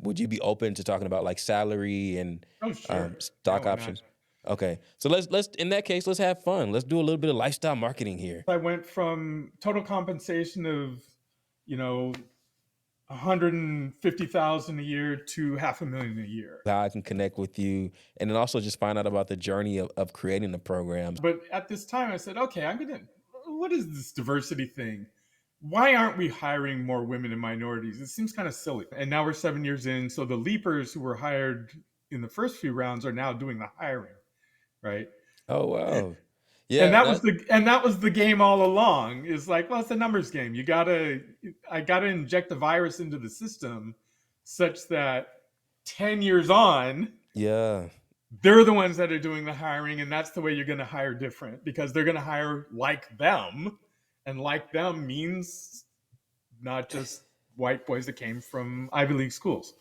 would you be open to talking about like salary and Oh, sure. Yeah, stock why not? options? Okay, so let's in that case, let's have fun. Let's do a little bit of lifestyle marketing here. I went from total compensation of, you know, 150,000 a year to half a million a year. How I can connect with you, and then also just find out about the journey of creating the programs. But at this time, I said, okay, what is this diversity thing? Why aren't we hiring more women and minorities? It seems kind of silly. And now we're 7 years in. So the leapers who were hired in the first few rounds are now doing the hiring, right? Oh wow, And yeah, that was that the game all along. Is like, well, it's a numbers game. I gotta inject the virus into the system such that 10 years on, yeah. they're the ones that are doing the hiring, and that's the way you're going to hire different because they're going to hire like them, and like them means not just white boys that came from Ivy League schools.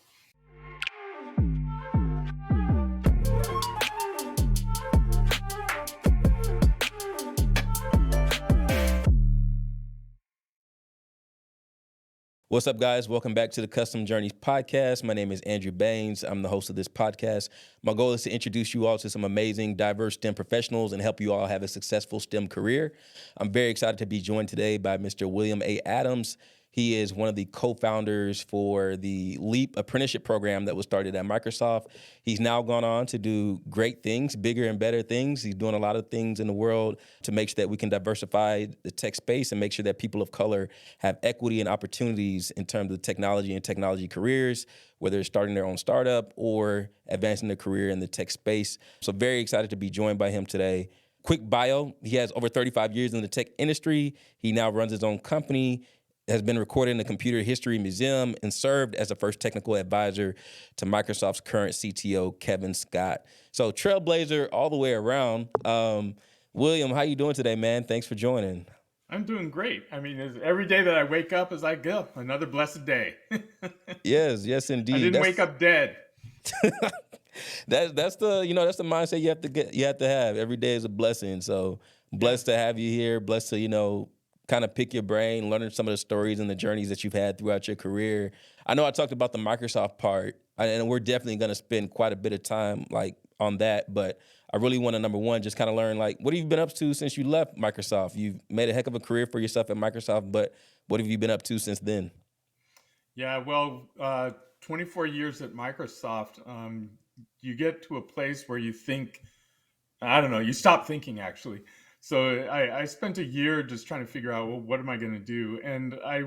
What's up, guys? Welcome back to the Custom Journeys podcast. My name is Andrew Baines. I'm the host of this podcast. My goal is to introduce you all to some amazing, diverse STEM professionals and help you all have a successful STEM career. I'm very excited to be joined today by Mr. William A. Adams. He is one of the co-founders for the Leap Apprenticeship program that was started at Microsoft. He's now gone on to do great things, bigger and better things. He's doing a lot of things in the world to make sure that we can diversify the tech space and make sure that people of color have equity and opportunities in terms of technology and technology careers, whether it's starting their own startup or advancing their career in the tech space. So very excited to be joined by him today. Quick bio, he has over 35 years in the tech industry. He now runs his own company, has been recorded in the Computer History Museum, and served as the first technical advisor to Microsoft's current CTO, Kevin Scott. So trailblazer all the way around. William, how you doing today, man? Thanks for joining. I'm doing great. I mean, every day that I wake up is like, go, another blessed day. Yes, I indeed. didn't wake up dead. That's the that's the mindset you have to have. Every day is a blessing. So Yeah. blessed to have you here. Blessed to kind of pick your brain, learning some of the stories and the journeys that you've had throughout your career. I know I talked about the Microsoft part, and we're definitely going to spend quite a bit of time like on that. But I really want to, number one, just kind of learn like what have you been up to since you left Microsoft? You've made a heck of a career for yourself at Microsoft, but what have you been up to since then? Yeah, well, 24 years at Microsoft, you get to a place where you think, I don't know, you stop thinking actually. So I spent a year just trying to figure out, well, what am I going to do? And I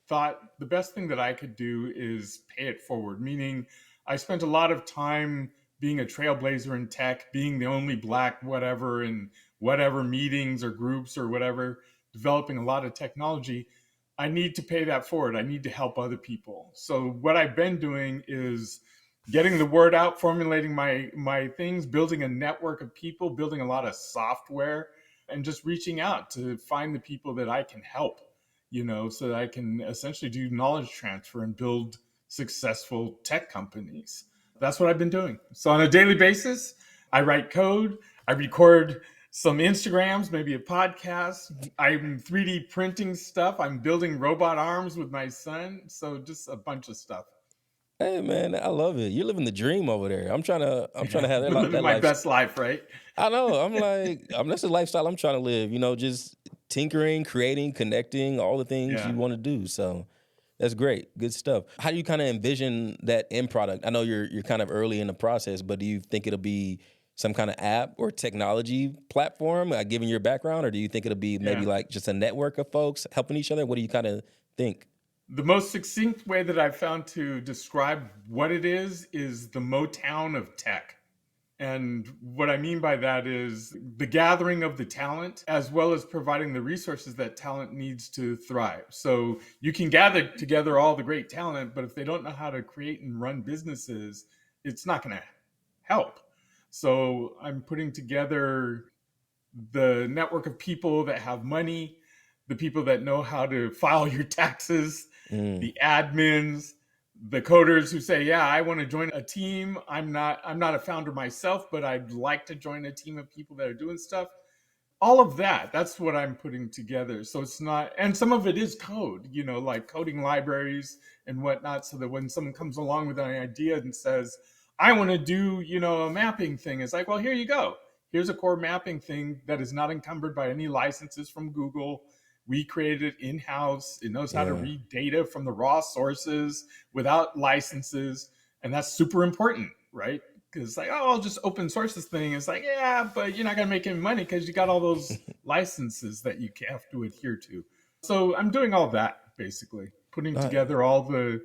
thought the best thing that I could do is pay it forward, meaning I spent a lot of time being a trailblazer in tech, being the only black whatever in whatever meetings or groups or whatever, developing a lot of technology. I need to pay that forward. I need to help other people. So what I've been doing is getting the word out, formulating my things, building a network of people, building a lot of software, and just reaching out to find the people that I can help, so that I can essentially do knowledge transfer and build successful tech companies. That's what I've been doing. So on a daily basis, I write code, I record some Instagrams, maybe a podcast. I'm 3D printing stuff. I'm building robot arms with my son. So just a bunch of stuff. Hey man, I love it. You're living the dream over there. I'm trying to Yeah, have living that my life. best life, right? I know. That's the lifestyle I'm trying to live. Just tinkering, creating, connecting, all the things you Yeah. want to do. So that's great. Good stuff. How do you kind of envision that end product? I know you're kind of early in the process, but do you think it'll be some kind of app or technology platform, given your background, or do you think it'll be maybe Yeah. like just a network of folks helping each other? What do you kind of think? The most succinct way that I've found to describe what it is the Motown of tech. And what I mean by that is the gathering of the talent as well as providing the resources that talent needs to thrive. So you can gather together all the great talent, but if they don't know how to create and run businesses, it's not going to help. So I'm putting together the network of people that have money, the people that know how to file your taxes, Mm. the admins, the coders who say, "Yeah, I want to join a team. I'm not a founder myself, but I'd like to join a team of people that are doing stuff." all of that, that's what I'm putting together. So it's not, and some of it is code, like coding libraries and whatnot, so that when someone comes along with an idea and says, I want to do, a mapping thing, it's like, well, here you go. Here's a core mapping thing that is not encumbered by any licenses from Google. We created it in house. It knows how to Yeah. read data from the raw sources without licenses. And that's super important, right? Because it's like, oh, I'll just open source this thing. It's like, yeah, but you're not going to make any money because you got all those licenses that you have to adhere to. So I'm doing all that, basically, putting Uh, together all the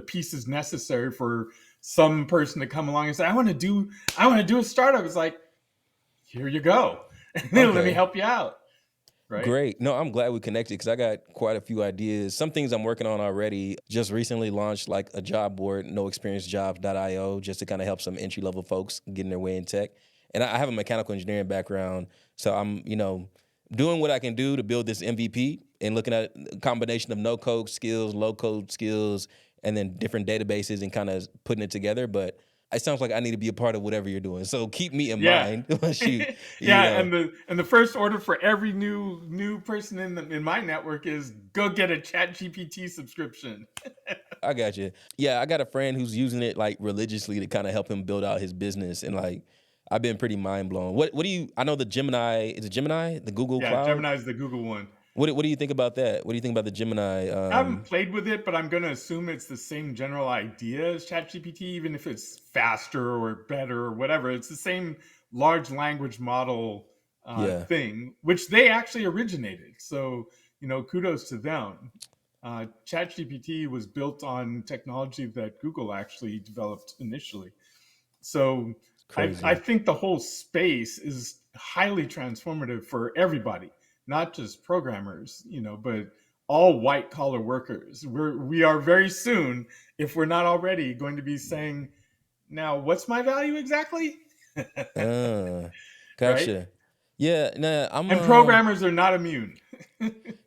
pieces necessary for some person to come along and say, I want to do a startup. It's like, here you go. Let me okay. help you out. Right. Great. No, I'm glad we connected because I got quite a few ideas. Some things I'm working on already. Just recently launched like a job board, noexperiencejobs.io, just to kind of help some entry level folks getting their way in tech. And I have a mechanical engineering background, so I'm, doing what I can do to build this MVP and looking at a combination of no code skills, low code skills, and then different databases and kind of putting it together. But it sounds like I need to be a part of whatever you're doing. So keep me in Yeah. mind once you, you Yeah, know. and the first order for every new person in my network is go get a Chat GPT subscription. I got you. Yeah, I got a friend who's using it like religiously to kind of help him build out his business, and like I've been pretty mind blown. What do you? I know the Gemini is it Gemini, the Google Yeah, Cloud. Gemini is the Google one. What do you think about that? What do you think about the Gemini? I haven't played with it, but I'm going to assume it's the same general idea as ChatGPT, even if it's faster or better or whatever. It's the same large language model Yeah, thing, which they actually originated. So, kudos to them. ChatGPT was built on technology that Google actually developed initially. So it's I crazy. think the whole space is highly transformative for everybody, not just programmers, but all white collar workers. We are very soon, if we're not already, going to be saying, now, what's my value exactly? Uh, Right? gotcha. Yeah, nah, I'm And programmers are not immune.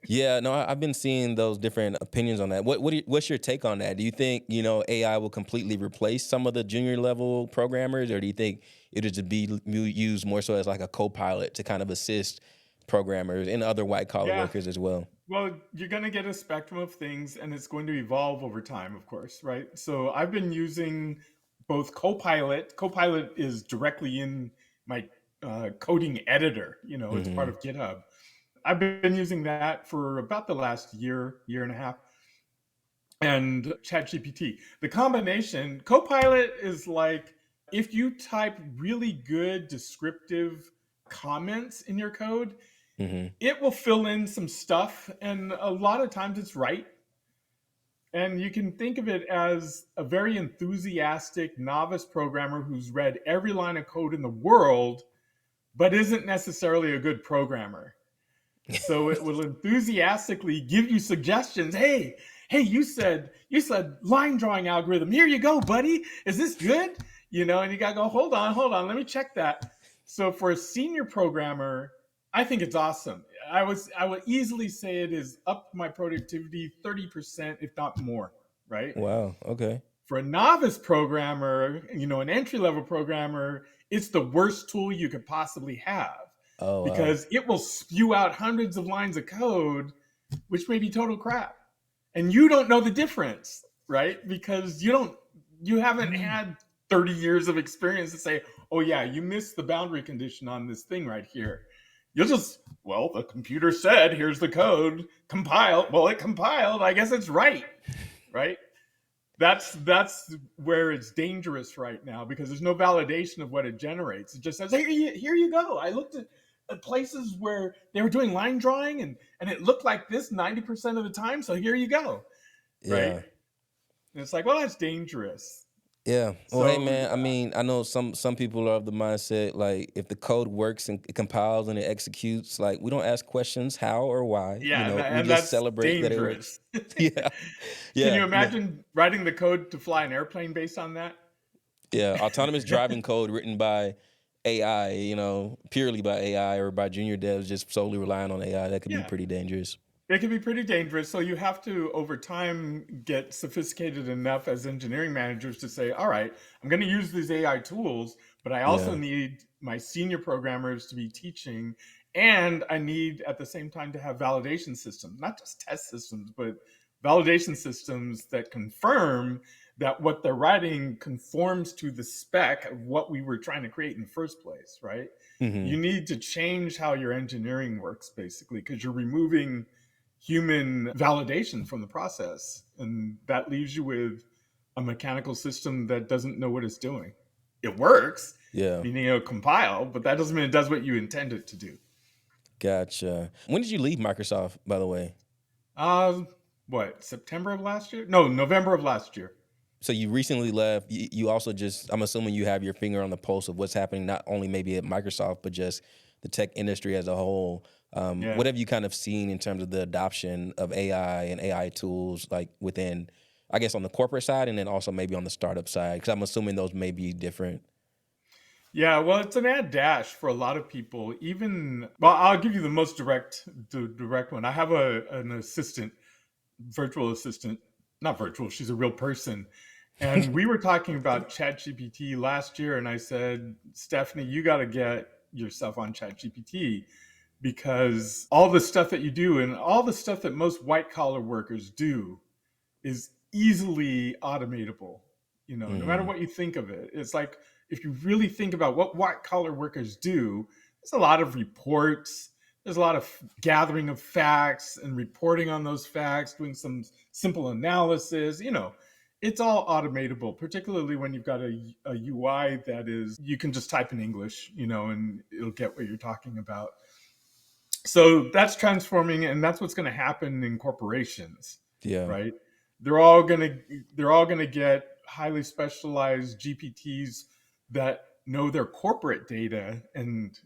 yeah, no, I've been seeing those different opinions on that. What's your take on that? Do you think AI will completely replace some of the junior level programmers, or do you think it'll just be used more so as like a co-pilot to kind of assist programmers and other white collar Yeah. workers as well? Well, you're going to get a spectrum of things and it's going to evolve over time, of course, right? So I've been using both Copilot. Copilot is directly in my coding editor, it's part Hmm. of GitHub. I've been using that for about the last year and a half, and ChatGPT. The combination, Copilot is like if you type really good descriptive comments in your code, Hmm. it will fill in some stuff, and a lot of times it's right. And you can think of it as a very enthusiastic novice programmer who's read every line of code in the world, but isn't necessarily a good programmer. So it will enthusiastically give you suggestions. Hey, you said line drawing algorithm. Here you go, buddy. Is this good? And you gotta go, hold on, let me check that. So for a senior programmer, I think it's awesome. I would easily say it is up my productivity 30%, if not more, right? Wow. Okay. For a novice programmer, an entry level programmer, it's the worst tool you could possibly have Oh wow. because it will spew out hundreds of lines of code, which may be total crap. And you don't know the difference, right? Because you haven't had 30 years of experience to say, oh, yeah, you missed the boundary condition on this thing right here. You'll just, well, the computer said, here's the code, compile. Well, it compiled. I guess it's right, right? That's where it's dangerous right now because there's no validation of what it generates. It just says, hey, here you go. I looked at places where they were doing line drawing and it looked like this 90% of the time. So here you go. Right. Yeah. And it's like, well, that's dangerous. Yeah. Well, hey, So man. I mean, I know some people are of the mindset like if the code works and it compiles and it executes, like we don't ask questions how or why. yeah, We and just that's celebrate that it works. dangerous. Yeah. Can you Yeah. No. imagine writing the code to fly an airplane based on that? Yeah. Autonomous driving code written by AI. Purely by AI or by junior devs, just solely relying on AI. That could be Yeah. pretty dangerous. It can be pretty dangerous. So you have to, over time, get sophisticated enough as engineering managers to say, all right, I'm going to use these AI tools, but I also Yeah. need my senior programmers to be teaching And I need at the same time to have validation systems, not just test systems, but validation systems that confirm that what they're writing conforms to the spec of what we were trying to create in the first place, right? Hmm. You need to change how your engineering works, basically, because you're removing human validation from the process. And that leaves you with a mechanical system that doesn't know what it's doing. It works, Yeah. meaning it'll compile, but that doesn't mean it does what you intend it to do. Gotcha. When did you leave Microsoft, by the way? Uh, what, September of last year? No, November of last year. So you recently left. You also just, I'm assuming you have your finger on the pulse of what's happening, not only maybe at Microsoft, but just the tech industry as a whole. Yeah. What have you kind of seen in terms of the adoption of AI and AI tools, like within, I guess, on the corporate side, and then also maybe on the startup side? Because I'm assuming those may be different. Yeah, well, it's an mad dash for a lot of people. Even, well, I'll give you the most direct one. I have an assistant, virtual assistant, not virtual, she's a real person. And we were talking about ChatGPT last year, and I said, Stephanie, you got to get yourself on ChatGPT because all the stuff that you do and all the stuff that most white collar workers do is easily automatable. No matter Hmm. what you think of it, it's like if you really think about what white collar workers do, there's a lot of reports, there's a lot of gathering of facts and reporting on those facts, doing some simple analysis. It's all automatable, particularly when you've got a UI that is, you can just type in English, and it'll get what you're talking about. So that's transforming, and that's what's going to happen in corporations, Yeah. right? They're all going to get highly specialized GPTs that know their corporate data, and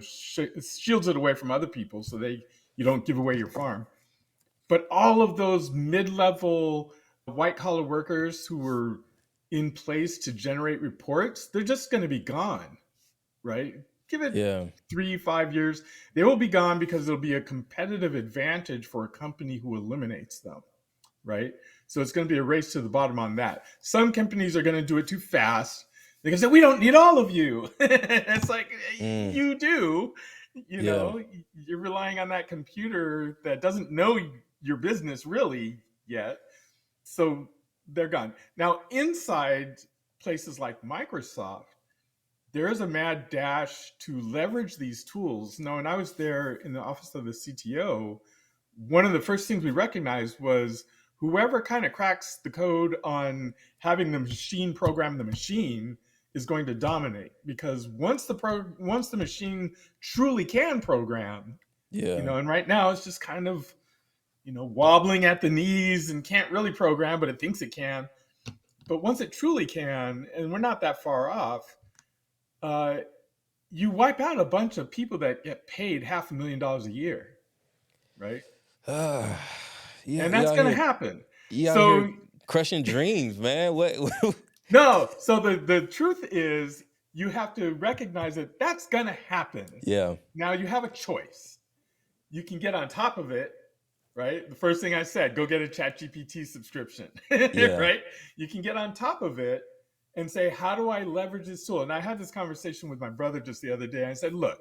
shields it away from other people, so you don't give away your farm. But all of those mid-level white collar workers who were in place to generate reports, they're just going to be gone, right? Give it Yeah. 3, 5 years, they will be gone because it'll be a competitive advantage for a company who eliminates them, right? So it's going to be a race to the bottom on that. Some companies are going to do it too fast. They're going to say, we don't need all of you. It's like, Mm. you do. Yeah. You're relying on that computer that doesn't know your business really yet. So they're gone. Now, inside places like Microsoft, there is a mad dash to leverage these tools. Now, when I was there in the office of the CTO, one of the first things we recognized was whoever kind of cracks the code on having the machine program the machine is going to dominate, because once the machine truly can program, Yeah. and right now it's just kind of wobbling at the knees and can't really program, but it thinks it can. But once it truly can, and we're not that far off, uh, you wipe out a bunch of people that get paid $500,000 a year, right? Uh, And you that's out going to here, happen. you out here So crushing dreams, man. What? no, so the truth is, you have to recognize that that's going to happen. Yeah. Now you have a choice. You can get on top of it, right? The first thing I said, go get a ChatGPT subscription, Yeah. right? You can get on top of it and say, how do I leverage this tool? And I had this conversation with my brother just the other day. I said, look,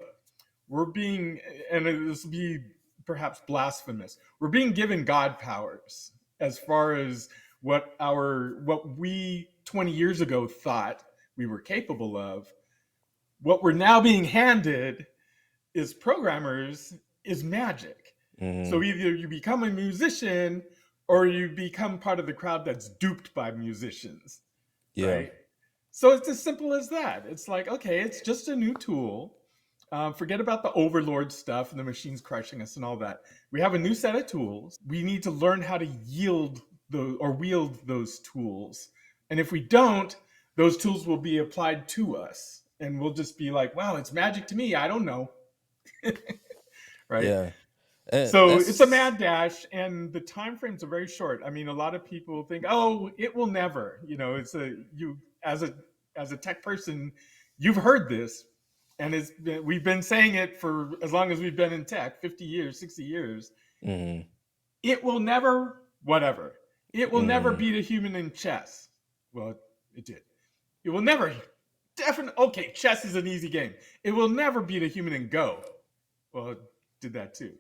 we're being, and this will be perhaps blasphemous, we're being given God powers as far as what we 20 years ago thought we were capable of. What we're now being handed is programmers, is magic. Hmm. So either you become a musician or you become part of the crowd that's duped by musicians, Yeah. right? So it's as simple as that. It's like, okay, it's just a new tool. Forget about the overlord stuff and the machines crushing us and all that. We have a new set of tools. We need to learn how to wield those tools. And if we don't, those tools will be applied to us. And we'll just be like, wow, it's magic to me. I don't know. Right? Yeah. So it's a That's mad dash, and the time frames are very short. I mean, a lot of people think, "Oh, it will never." It's a you as a tech person, you've heard this, and we've been saying it for as long as we've been in tech, 50 years, 60 years. mm, It will never, whatever. It will never mm, beat a human in chess. Well, it did. It will never. Definitely. Okay, chess is an easy game. It will never beat a human in Go. Well, it did that too.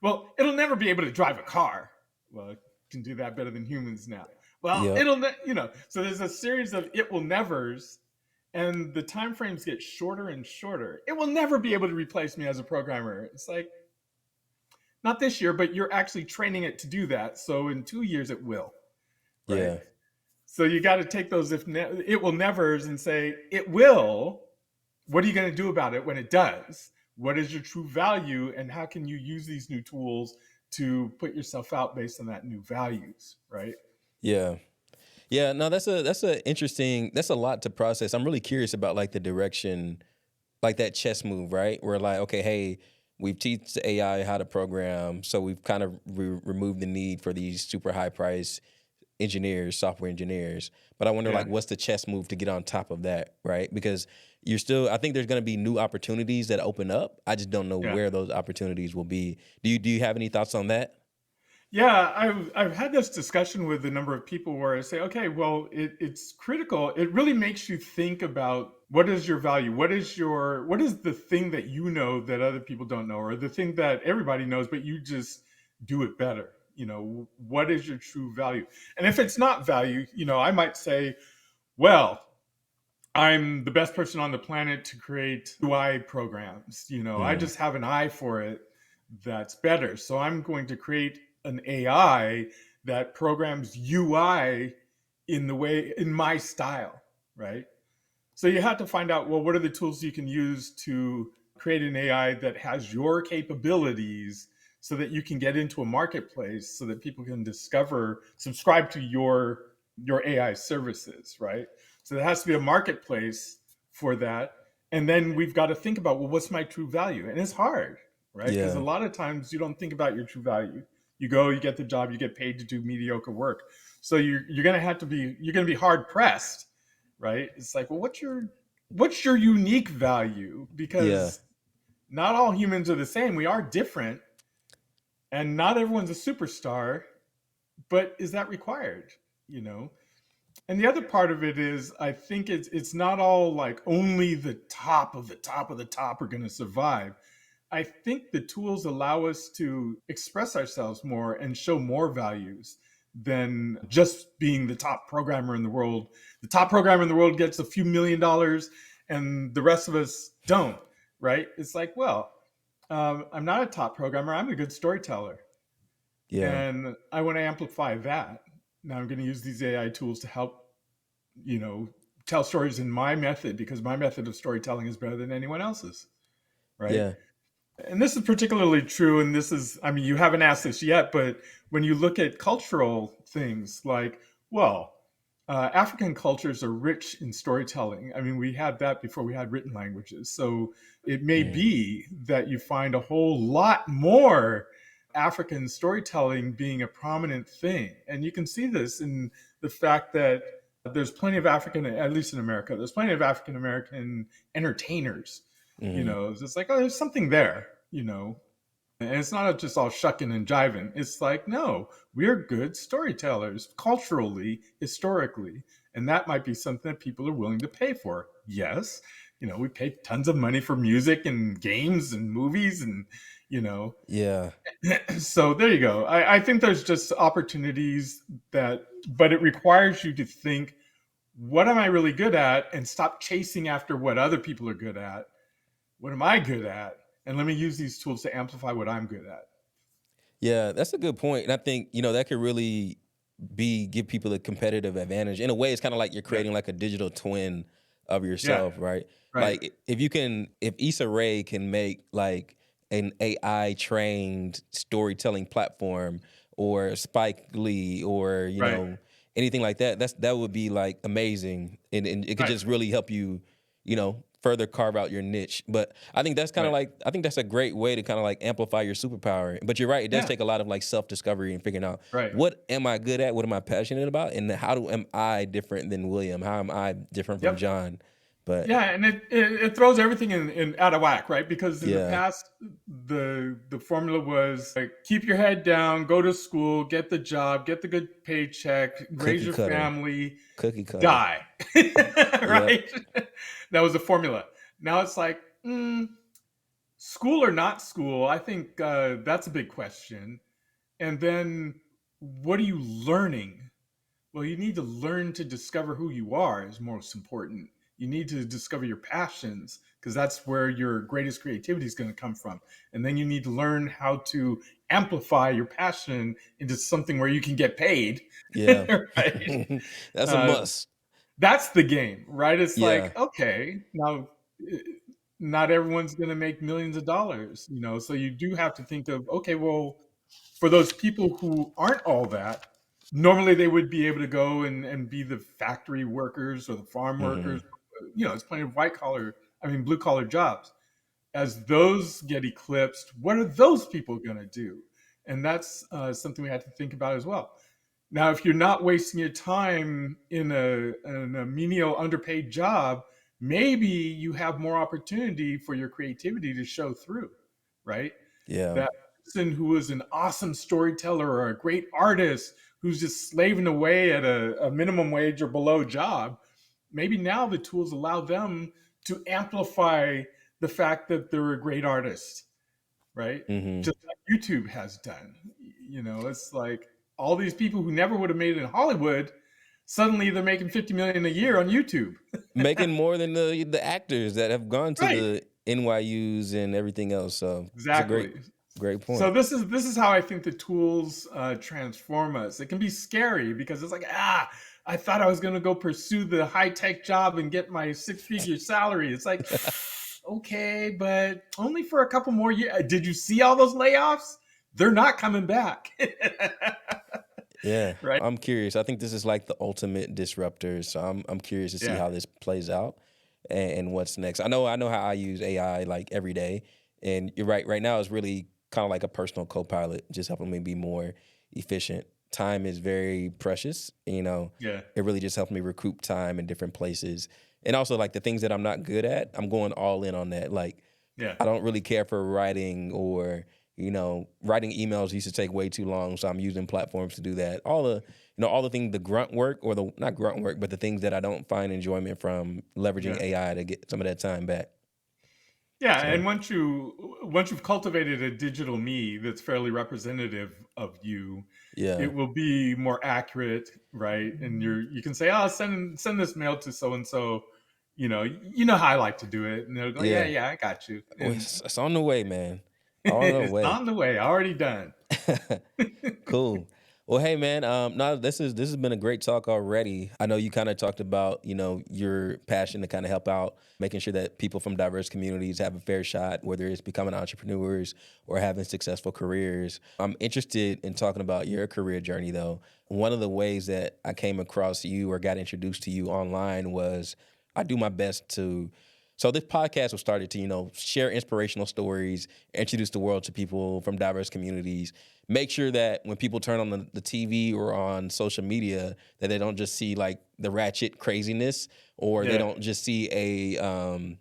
Well, it'll never be able to drive a car. Well, it can do that better than humans now. Well, Yep. so there's a series of it will nevers, and the time frames get shorter and shorter. It will never be able to replace me as a programmer. It's like, not this year, but you're actually training it to do that. So in 2 years, it will, right? Yeah. So you got to take those it will nevers and say, it will. What are you going to do about it when it does? What is your true value, and how can you use these new tools to put yourself out based on that new values, right? Yeah. Yeah, no, that's a interesting, that's a lot to process. I'm really curious about like the direction, like that chess move, right? Where like, okay, hey, we've teach the AI how to program, so we've kind of removed the need for these super high price engineers, software engineers. But I wonder Yeah, like what's the chess move to get on top of that, right? Because you're still, I think there's going to be new opportunities that open up. I just don't know yeah. where those opportunities will be. Do you have any thoughts on that? Yeah, I've had this discussion with a number of people where I say, okay, well, it's critical. It really makes you think about what is your value, what is the thing that you know that other people don't know, or the thing that everybody knows but you just do it better. What is your true value? And if it's not value, I might say, well, I'm the best person on the planet to create UI programs. I Mm, just have an eye for it that's better. So I'm going to create an AI that programs UI in my style, right? So you have to find out, well, what are the tools you can use to create an AI that has your capabilities so that you can get into a marketplace so that people can subscribe to your AI services, right? So there has to be a marketplace for that. And then we've got to think about, well, what's my true value? And it's hard, right? Because a yeah. lot of times you don't think about your true value. You go, you get the job, you get paid to do mediocre work. So you're going to have to be, you're going to be hard pressed, right? It's like, well, what's your unique value? Yeah. Because not all humans are the same. We are different, and not everyone's a superstar. But is that required? You know. And the other part of it is, I think it's not all like only the top of the top of the top are going to survive. I think the tools allow us to express ourselves more and show more values than just being the top programmer in the world. The top programmer in the world gets a few $1 million and the rest of us don't, right? It's like, well, I'm not a top programmer. I'm a good storyteller. Yeah. And I want to amplify that. Now I'm going to use these AI tools to help, you know, tell stories in my method because my method of storytelling is better than anyone else's, right? Yeah. And this is particularly true, and this is, I mean, you haven't asked this yet, but when you look at cultural things like, well, African cultures are rich in storytelling. I mean, we had that before we had written languages. So it may Mm, be that you find a whole lot more African storytelling being a prominent thing. And you can see this in the fact that there's plenty of African, at least in America, there's plenty of African American entertainers. mm, It's just like, oh, there's something there. And it's not just all shucking and jiving. It's like, no, we're good storytellers culturally, historically. And that might be something that people are willing to pay for. Yes, we pay tons of money for music and games and movies and, you know, yeah. so there you go. I think there's just opportunities but it requires you to think, what am I really good at? And stop chasing after what other people are good at. What am I good at? And let me use these tools to amplify what I'm good at. Yeah, that's a good point. And I think, that could really give people a competitive advantage. In a way, it's kind of like you're Yeah. creating like a digital twin of Yeah. yourself, right? Right. Like if Issa Rae can make like an AI trained storytelling platform, or Spike Lee, or Right. anything like that, that would be like amazing, and it could Right. just really help you, further carve out your niche. But I think that's kind of Right. like, I think that's a great way to kind of like amplify your superpower. But you're right, it does Yeah. take a lot of like self discovery and figuring out, Right. what am I good at? What am I passionate about? And am I different than William? How am I different from Yep. John? But Yeah, and it throws everything in out of whack, right? Because in the yeah, past, the formula was like, keep your head down, go to school, get the job, get the good paycheck, raise cookie your cutter, family, cookie cutter. die, Yep. right? That was the formula. Now it's like, school or not school, I think that's a big question. And then what are you learning? Well, you need to learn to discover who you are is most important. You need to discover your passions because that's where your greatest creativity is going to come from. And then you need to learn how to amplify your passion into something where you can get paid. Yeah. Right? That's a Uh, must. that's the game, right? It's Yeah. like, okay, now not everyone's going to make millions of dollars, so you do have to think of, okay, well, for those people who aren't all that, normally they would be able to go and be the factory workers or the farm Hmm. workers. It's plenty of blue collar jobs. As those get eclipsed, what are those people going to do? And that's something we have to think about as well. Now, if you're not wasting your time in a menial, underpaid job, maybe you have more opportunity for your creativity to show through, right? Yeah. That person who is an awesome storyteller or a great artist who's just slaving away at a minimum wage or below job, maybe now the tools allow them to amplify the fact that they're a great artist, right? Hmm. Just like YouTube has done. It's like all these people who never would have made it in Hollywood, suddenly they're making 50 million a year on YouTube. Making more than the actors that have gone to Right. the NYU's and everything else. So it's a Exactly. great So point. this is how I think the tools transform us. It can be scary because it's like, I thought I was going to go pursue the high tech job and get my 6-figure salary. It's like, okay, but only for a couple more years. Did you see all those layoffs? They're not coming back. Yeah, Right? I'm curious. I think this is like the ultimate disruptor. So I'm curious to see Yeah. how this plays out and what's next. I know how I use AI like every day, and you're right. Right now, it's really kind of like a personal co-pilot, just helping me be more efficient. Time is very precious. Yeah. It really just helps me recoup time in different places, and also like the things that I'm not good at, I'm going all in on that. Like Yeah. I don't really care for writing or writing emails used to take way too long, so I'm using platforms to do that. All the things, the grunt work or the not grunt work, but the things that I don't find enjoyment from leveraging Yeah. AI to get some of that time back. Yeah, and So once you've cultivated a digital me that's fairly representative of you, yeah, it will be more accurate, right? And you can say, "Oh, send this mail to so and so." You know how I like to do it, and they'll go, "Yeah, yeah, yeah, I got you," well, and it's on the way, man. On the it's way. on the way, already done. Cool. Well, hey man, no, this has been a great talk already. I know you kind of talked about, your passion to kind of help out, making sure that people from diverse communities have a fair shot, whether it's becoming entrepreneurs or having successful careers. I'm interested in talking about your career journey though. One of the ways that I came across you or got introduced to you online was I do my best to so this podcast was started to, share inspirational stories, introduce the world to people from diverse communities, make sure that when people turn on the TV or on social media, that they don't just see like the ratchet craziness or they Yeah, don't just see a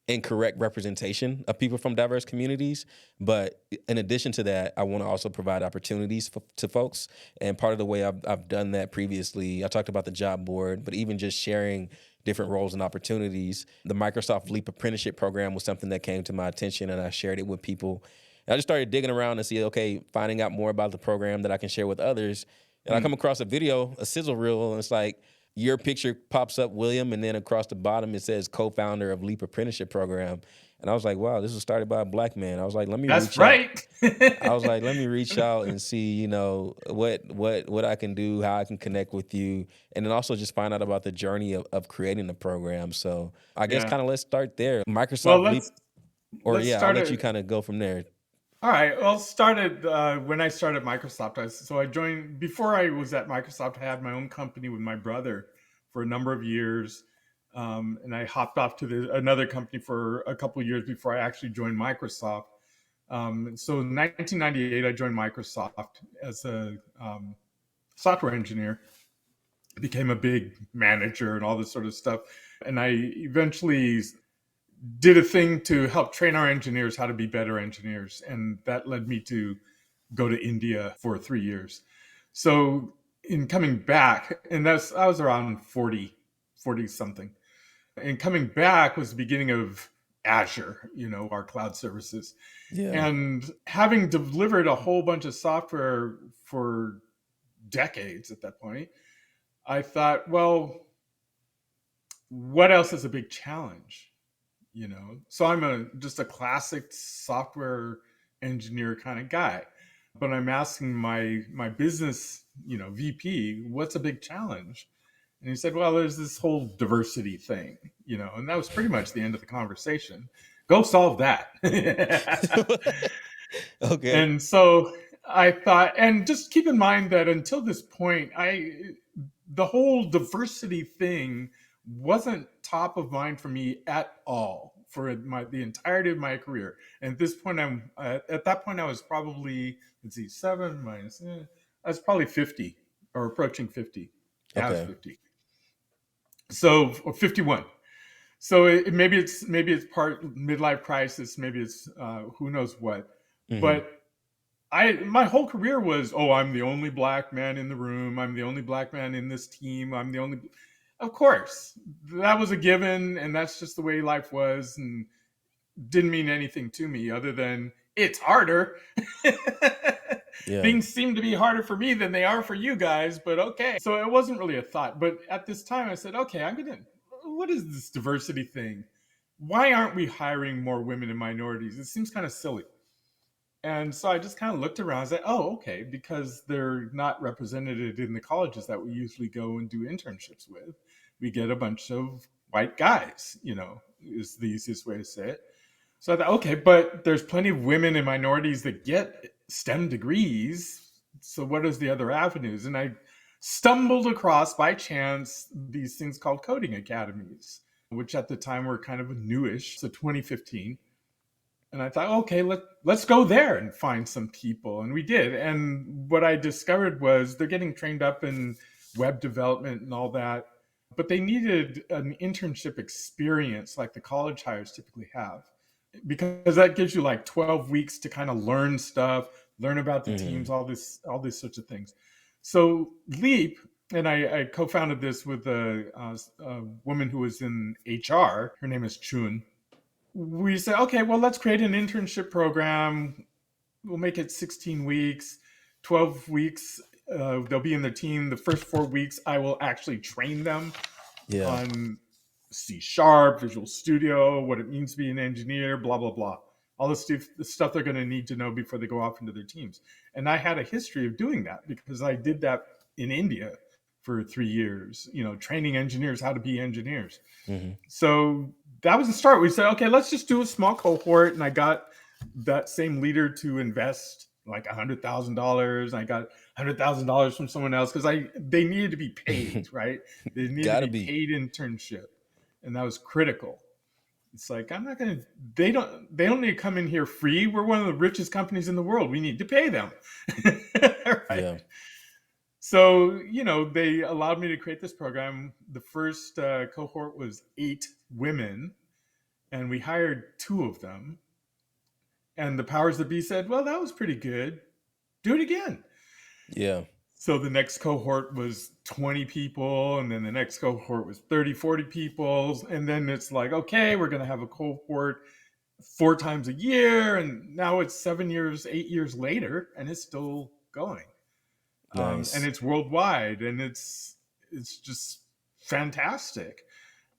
incorrect representation of people from diverse communities. But in addition to that, I want to also provide opportunities to folks. And part of the way I've done that previously, I talked about the job board, but even just sharing different roles and opportunities. The Microsoft Leap Apprenticeship program was something that came to my attention, and I shared it with people. And I just started digging around to see, okay, finding out more about the program that I can share with others. And I mm, come across a video, a sizzle reel, and it's like your picture pops up, William, and then across the bottom it says co-founder of Leap Apprenticeship Program. And I was like, wow, this was started by a black man. I was like, let me that's reach out. right. I was like, let me reach out and see, what I can do, how I can connect with you, and then also just find out about the journey of creating the program. So I guess Yeah. kind of let's start there. Well, Microsoft let's Leap, or let's yeah, I'll start let you it. kind of go from there. All right. Well, started when I started Microsoft. I joined before I was at Microsoft. I had my own company with my brother for a number of years, and I hopped off to another company for a couple of years before I actually joined Microsoft. So in 1998, I joined Microsoft as a software engineer. Became a big manager and all this sort of stuff, and I eventually did a thing to help train our engineers how to be better engineers. And that led me to go to India for 3 years. So in coming back, and I was around 40 something. And coming back was the beginning of Azure, our cloud services. Yeah. And having delivered a whole bunch of software for decades at that point, I thought, well, what else is a big challenge? So I'm just a classic software engineer kind of guy, but I'm asking my business VP, what's a big challenge? And he said, well, there's this whole diversity thing, and that was pretty much the end of the conversation. Go solve that. Okay. And so I thought, and just keep in mind that until this point, the whole diversity thing wasn't top of mind for me at all for the entirety of my career. And at this point, at that point I was probably, let's see, seven minus, I was probably 50 or approaching 50. Yeah, I was Okay. 50. So, or 51. So maybe it's part midlife crisis, maybe it's who knows what, Hmm. but my whole career was, oh, I'm the only black man in the room. I'm the only black man in this team. I'm the only. Of course, that was a given, and that's just the way life was, and didn't mean anything to me other than it's harder. Yeah. Things seem to be harder for me than they are for you guys, but okay. So it wasn't really a thought. But at this time, I said, okay, what is this diversity thing? Why aren't we hiring more women and minorities? It seems kind of silly. And so I just kind of looked around and said, oh, okay, because they're not represented in the colleges that we usually go and do internships with. We get a bunch of white guys, is the easiest way to say it. So I thought, okay, but there's plenty of women and minorities that get STEM degrees. So what is the other avenues? And I stumbled across by chance these things called coding academies, which at the time were kind of newish. So 2015. And I thought, okay, let's go there and find some people. And we did. And what I discovered was they're getting trained up in web development and all that, but they needed an internship experience like the college hires typically have, because that gives you like 12 weeks to kind of learn stuff, learn about the Hmm. teams, all these sorts of things. So Leap, and I co-founded this with a woman who was in HR. Her name is Chun. We said, okay, well, let's create an internship program. We'll make it 16 weeks, 12 weeks. They'll be in the team. The first 4 weeks, I will actually train them Yeah. on C Sharp, Visual Studio, what it means to be an engineer, blah, blah, blah. All the stuff they're going to need to know before they go off into their teams. And I had a history of doing that because I did that in India for 3 years, training engineers how to be engineers. Hmm. So that was the start. We said, okay, let's just do a small cohort. And I got that same leader to invest like $100,000. I got $100,000 from someone else because they needed to be paid, right? They needed to Gotta be be. paid internship, and that was critical. It's like, I'm not gonna. They don't need to come in here free. We're one of the richest companies in the world. We need to pay them, right? Yeah. So they allowed me to create this program. The first cohort was 8 women, and we hired 2 of them. And the powers that be said, well, that was pretty good. Do it again. Yeah. So the next cohort was 20 people, and then the next cohort was 30, 40 people. And then it's like, okay, we're going to have a cohort 4 times a year. And now it's 7 years, 8 years later, and it's still going. And Nice. it's worldwide, and it's just fantastic.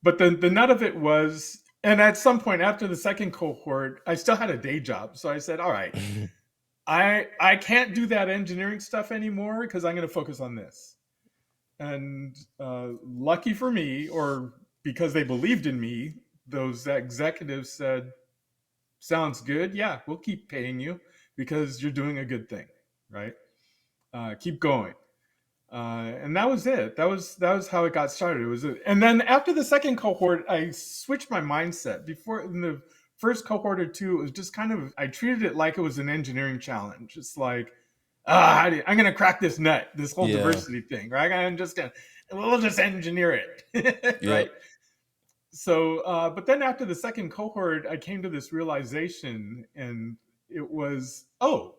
But the nut of it was, and at some point after the second cohort, I still had a day job. So I said, all right, I can't do that engineering stuff anymore because I'm going to focus on this. And lucky for me, or because they believed in me, those executives said, sounds good. Yeah, we'll keep paying you because you're doing a good thing, right? Keep going. And that was it. That was how it got started. And then after the second cohort, I switched my mindset. Before, in the first cohort or two, it was just kind of, I treated it like it was an engineering challenge. It's like, I'm gonna crack this nut, this whole Yeah. diversity thing, right? We'll just engineer it, Yep. right? So, but then after the second cohort, I came to this realization, and it was, oh,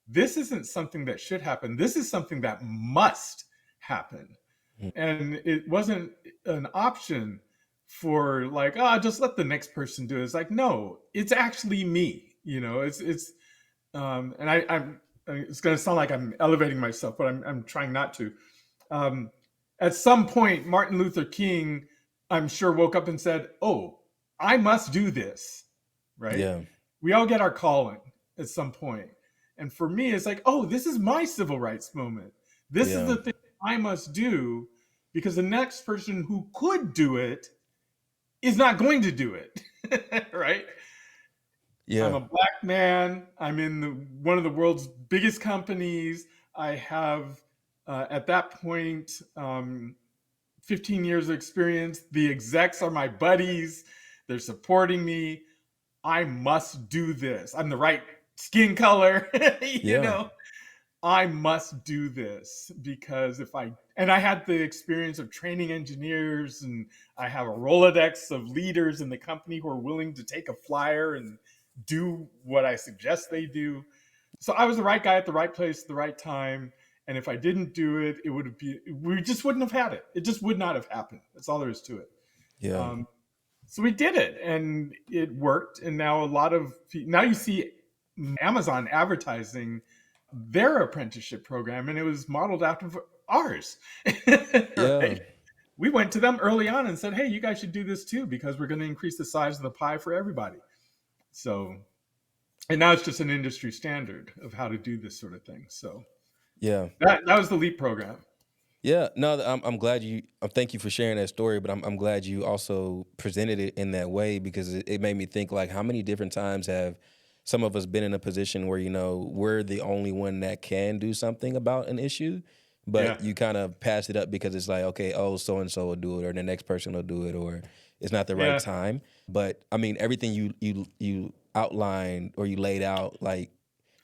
this isn't something that should happen. This is something that must happen. And it wasn't an option for like, oh, just let the next person do it. It's like, no, it's actually me. And it's going to sound like I'm elevating myself, but I'm trying not to. Um, at some point, Martin Luther King, I'm sure, woke up and said, "Oh, I must do this." Right? Yeah. We all get our calling at some point, and for me, it's like, "Oh, this is my civil rights moment. This is Yeah. the thing I must do." Because the next person who could do it is not going to do it, right? I'm Yeah. a black man. I'm in one of the world's biggest companies. I have, at that point, 15 years of experience. The execs are my buddies. They're supporting me. I must do this. I'm the right skin color, you Yeah. know. I must do this because and I had the experience of training engineers, and I have a Rolodex of leaders in the company who are willing to take a flyer and do what I suggest they do. So I was the right guy at the right place at the right time. And if I didn't do it, we just wouldn't have had it. It just would not have happened. That's all there is to it. Yeah. Um, so we did it, and it worked. And now now you see Amazon advertising their apprenticeship program, and it was modeled after ours. Yeah. Right? We went to them early on and said, "Hey, you guys should do this too because we're going to increase the size of the pie for everybody." So, and now it's just an industry standard of how to do this sort of thing. So Yeah. that was the LEAP program. Yeah, no, I'm glad you. Thank you for sharing that story, but I'm glad you also presented it in that way because it made me think like how many different times have some of us been in a position where we're the only one that can do something about an issue, Yeah, but you kind of pass it up because it's like okay, oh, so and so will do it, or the next person will do it, or it's not the right yeah, time. But I mean, everything you outlined or you laid out like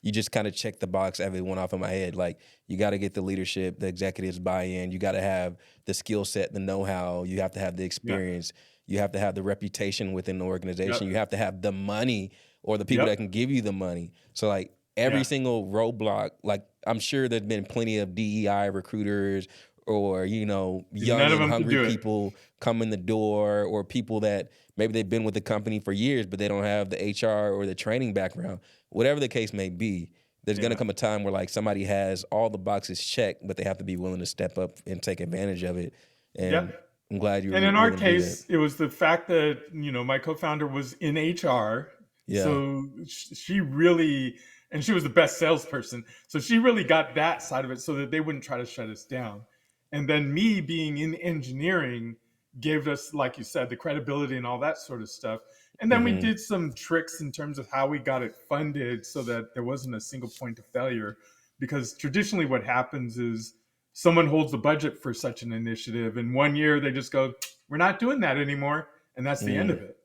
you just kind of check the box every one off in my head. Like you got to get the leadership, the executives buy in. You got to have the skill set, the know how. You have to have the yeah, experience. You have to have the reputation within the organization. yep, You have to have the money or the people that yep, can give you the money. So like every yeah. single roadblock, like I'm sure there's been plenty of DEI recruiters or young None of and them could hungry do it. people come in the door or people that maybe they've been with the company for years but they don't have the HR or the training background. Whatever the case may be, there's going to Yeah, come a time where like somebody has all the boxes checked, but they have to be willing to step up and take advantage of it. And yep. I'm glad you And were in our willing to do that. case, it was the fact that my co-founder was in HR, Yeah. so she really, and she was the best salesperson, so she really got that side of it, so that they wouldn't try to shut us down. And then me being in engineering gave us, like you said, the credibility and all that sort of stuff. And then we Hmm. did some tricks in terms of how we got it funded, so that there wasn't a single point of failure. Because traditionally, what happens is someone holds the budget for such an initiative, and 1 year they just go, "We're not doing that anymore," and that's the end Mm. of it.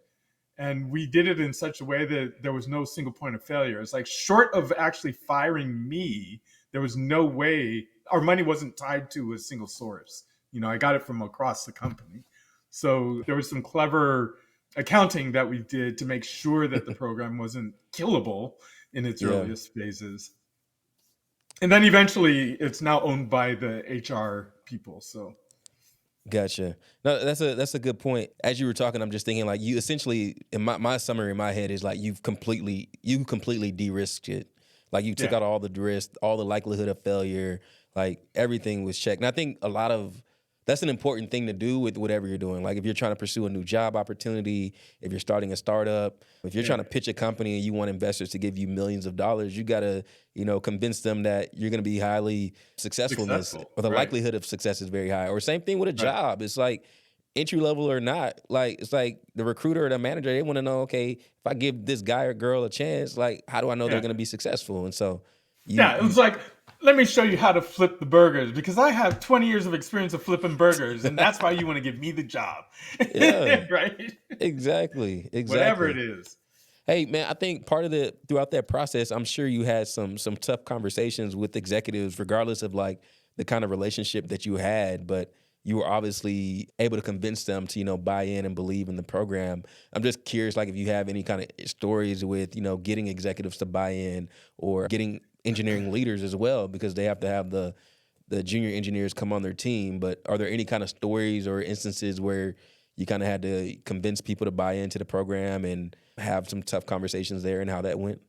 And we did it in such a way that there was no single point of failure. It's like, short of actually firing me, there was no way our money wasn't tied to a single source. I got it from across the company. So there was some clever accounting that we did to make sure that the program wasn't killable in its Yeah. earliest phases. And then eventually it's now owned by the HR people. So Gotcha. No, that's a good point. As you were talking, I'm just thinking like you essentially in my summary in my head is like you completely de-risked it. Like you took yeah, out all the risk, all the likelihood of failure, like everything was checked. And I think a lot of that's an important thing to do with whatever you're doing. Like if you're trying to pursue a new job opportunity, if you're starting a startup, if you're yeah, trying to pitch a company and you want investors to give you millions of dollars, you got to, convince them that you're going to be highly successful in this, successful. or the Right, likelihood of success is very high. Or same thing with a right. job. It's like entry level or not. Like it's like the recruiter or the manager, they want to know, okay, if I give this guy or girl a chance, like how do I know they're Yeah. going to be successful? And so you Yeah, it you was like, let me show you how to flip the burgers because I have 20 years of experience of flipping burgers, and that's why you want to give me the job. yeah, Right? exactly, Whatever it exactly. is. Hey man, I think part of the throughout that process, I'm sure you had some tough conversations with executives, regardless of like the kind of relationship that you had, but you were obviously able to convince them to, buy in and believe in the program. I'm just curious, like if you have any kind of stories with, getting executives to buy in or getting engineering leaders as well, because they have to have the junior engineers come on their team. But are there any kind of stories or instances where you kind of had to convince people to buy into the program and have some tough conversations there, and how that went?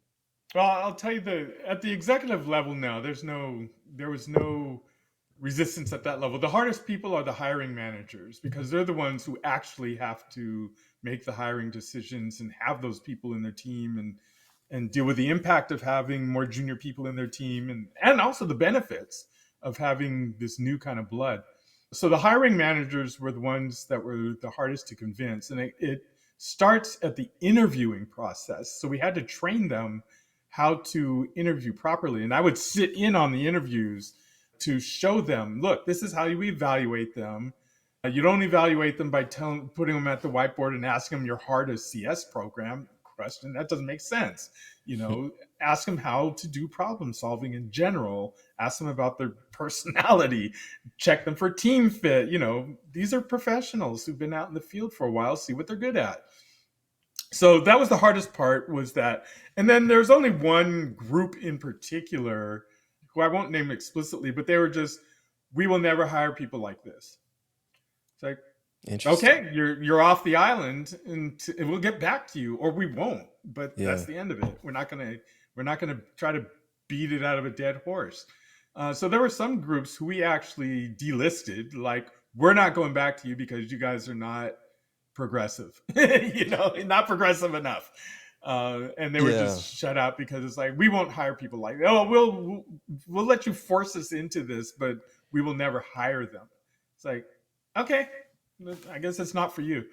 Well, I'll tell you, at the executive level now, there was no resistance at that level. The hardest people are the hiring managers because they're the ones who actually have to make the hiring decisions and have those people in their team and deal with the impact of having more junior people in their team and also the benefits of having this new kind of blood. So the hiring managers were the ones that were the hardest to convince. And it starts at the interviewing process. So we had to train them how to interview properly. And I would sit in on the interviews to show them, look, this is how you evaluate them. You don't evaluate them by putting them at the whiteboard and asking them your hardest CS program question. That doesn't make sense. Ask them how to do problem solving in general. Ask them about their personality. Check them for team fit. These are professionals who've been out in the field for a while. See what they're good at. So that was the hardest part, was that. And then there's only one group in particular who I won't name explicitly, but they were just, we will never hire people like this. It's like, okay, you're off the island, and we'll get back to you, or we won't. But that's the end of it. We're not gonna try to beat it out of a dead horse. So there were some groups who we actually delisted, like, we're not going back to you because you guys are not progressive, not progressive enough. And they were just shut out because it's like, we won't hire people like that. Oh, we'll let you force us into this, but we will never hire them. It's like, okay, I guess it's not for you.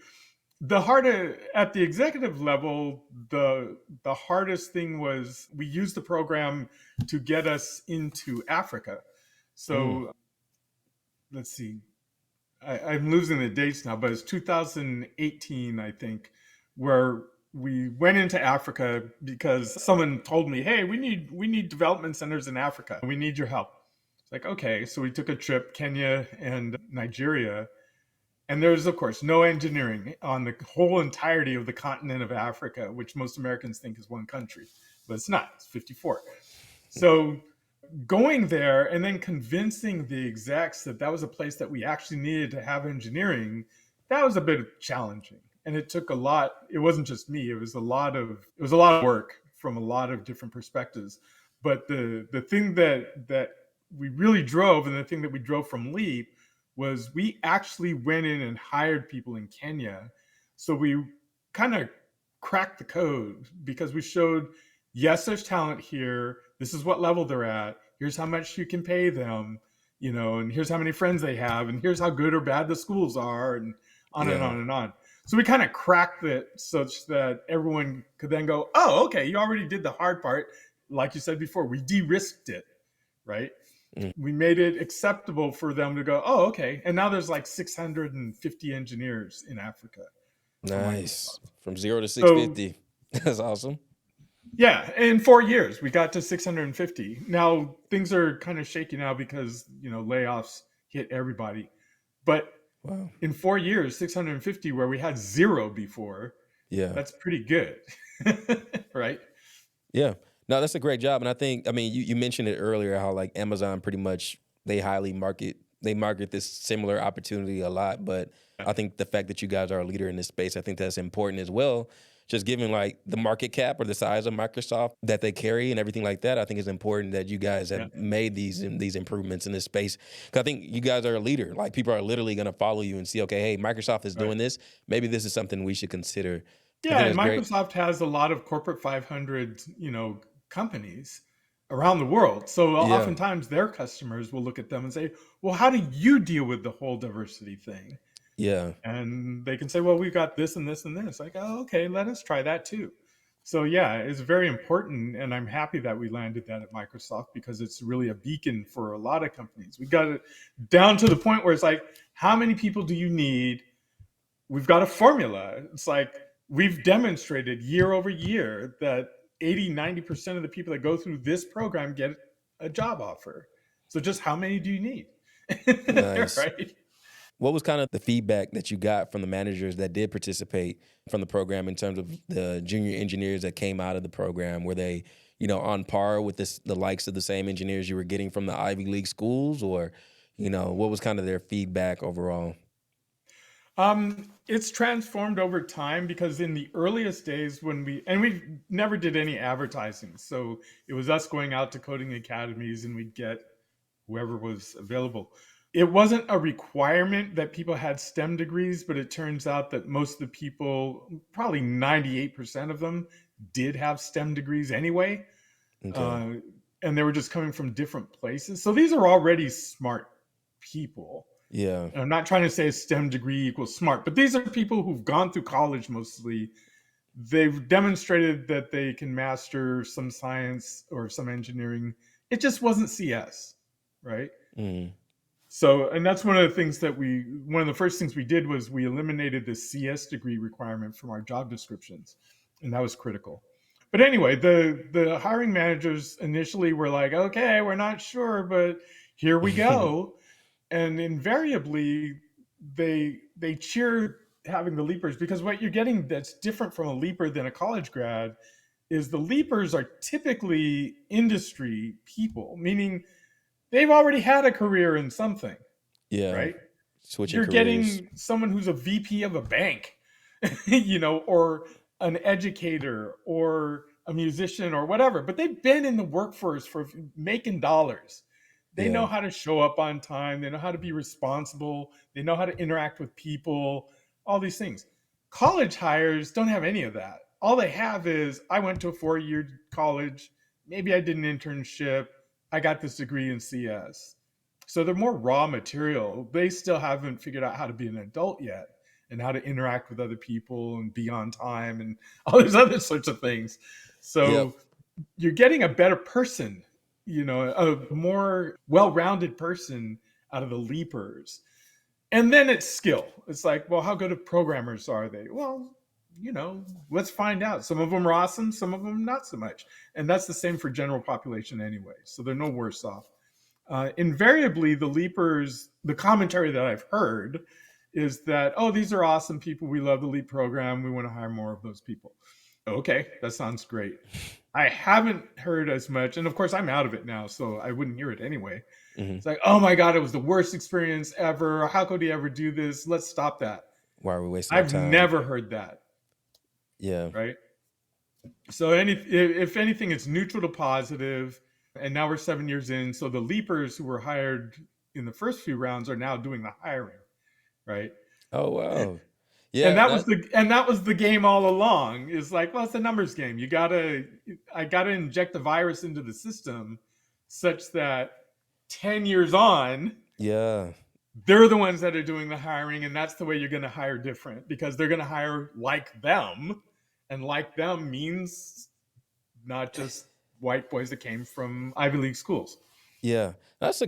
At the executive level, the hardest thing was we used the program to get us into Africa. So let's see, I'm losing the dates now, but it's 2018, I think, where we went into Africa because someone told me, hey, we need development centers in Africa. We need your help. It's like, okay. So we took a trip, Kenya and Nigeria. And there's, of course, no engineering on the whole entirety of the continent of Africa, which most Americans think is one country. But it's not. It's 54. So going there and then convincing the execs that was a place that we actually needed to have engineering, that was a bit challenging. And it took a lot. It wasn't just me. It was a lot of work from a lot of different perspectives. But the thing that we really drove, and the thing that we drove from Leap, was we actually went in and hired people in Kenya. So we kind of cracked the code because we showed, yes, there's talent here. This is what level they're at. Here's how much you can pay them, and here's how many friends they have, and here's how good or bad the schools are, and on and on and on. So we kind of cracked it such that everyone could then go, oh, okay, you already did the hard part. Like you said before, we de-risked it, right? We made it acceptable for them to go, oh, okay. And now there's like 650 engineers in Africa. Nice. From 0 to 650. That's awesome. Yeah. In 4 years, we got to 650. Now things are kind of shaky now because, layoffs hit everybody. But in 4 years, 650, where we had 0 before, that's pretty good. Right? Yeah. No, that's a great job. And I think, you mentioned it earlier, how like Amazon pretty much, they market this similar opportunity a lot. But I think the fact that you guys are a leader in this space, I think that's important as well. Just given like the market cap or the size of Microsoft that they carry and everything like that, I think it's important that you guys have made these improvements in this space. Because I think you guys are a leader. Like, people are literally going to follow you and see, okay, hey, Microsoft is doing this. Maybe this is something we should consider. Yeah, and Microsoft has a lot of corporate 500, companies around the world. So oftentimes their customers will look at them and say, well, how do you deal with the whole diversity thing? Yeah. And they can say, well, we've got this and this and this. Like, oh, okay, let us try that too. So yeah, it's very important. And I'm happy that we landed that at Microsoft because it's really a beacon for a lot of companies. We got it down to the point where it's like, how many people do you need? We've got a formula. It's like, we've demonstrated year over year that 80-90% of the people that go through this program get a job offer. So just how many do you need? Nice. Right? What was kind of the feedback that you got from the managers that did participate from the program in terms of the junior engineers that came out of the program? Were they, on par with the likes of the same engineers you were getting from the Ivy League schools, or, what was kind of their feedback overall? It's transformed over time because in the earliest days when we never did any advertising, so it was us going out to coding academies and we'd get whoever was available. It wasn't a requirement that people had STEM degrees, but it turns out that most of the people, probably 98% of them, did have STEM degrees anyway. Okay. Uh, and they were just coming from different places. So these are already smart people. Yeah. And I'm not trying to say a STEM degree equals smart, but these are people who've gone through college mostly. They've demonstrated that they can master some science or some engineering. It just wasn't CS, right? Mm. So, and that's one of the first things we did was we eliminated the CS degree requirement from our job descriptions, and that was critical. But anyway, the hiring managers initially were like, "Okay, we're not sure, but here we go." And invariably, they cheer having the leapers because what you're getting that's different from a leaper than a college grad is the leapers are typically industry people, meaning they've already had a career in something, Yeah. right? Switching You're careers. getting someone who's a VP of a bank, or an educator or a musician or whatever, but they've been in the workforce for making dollars. They Yeah. know how to show up on time, they know how to be responsible, they know how to interact with people, all these things. College hires don't have any of that. All they have is I went to a 4-year college, maybe I did an internship, I got this degree in CS. So they're more raw material. They still haven't figured out how to be an adult yet and how to interact with other people and be on time and all these other sorts of things. Yep. So you're getting a better person, a more well-rounded person out of the leapers. And then it's skill. It's like, well, how good of programmers are they? Well, let's find out. Some of them are awesome, some of them not so much. And that's the same for general population anyway. So they're no worse off. Invariably, the leapers, the commentary that I've heard is that, oh, these are awesome people. We love the leap program. We want to hire more of those people. Okay, that sounds great. I haven't heard as much. And of course, I'm out of it now, so I wouldn't hear it anyway. Hmm. It's like, oh my God, it was the worst experience ever. How could he ever do this? Let's stop that. Why are we wasting our I've time? never heard that, Yeah. right? So if anything, it's neutral to positive. And now we're 7 years in. So the leapers who were hired in the first few rounds are now doing the hiring, right? Oh wow. And Yeah. that was That. the game all along. Is like, well, it's a numbers game. I gotta inject the virus into the system such that 10 years on, Yeah. they're the ones that are doing the hiring, and that's the way you're gonna hire different because they're gonna hire like them. And like them means not just white boys that came from Ivy League schools. Yeah. That's a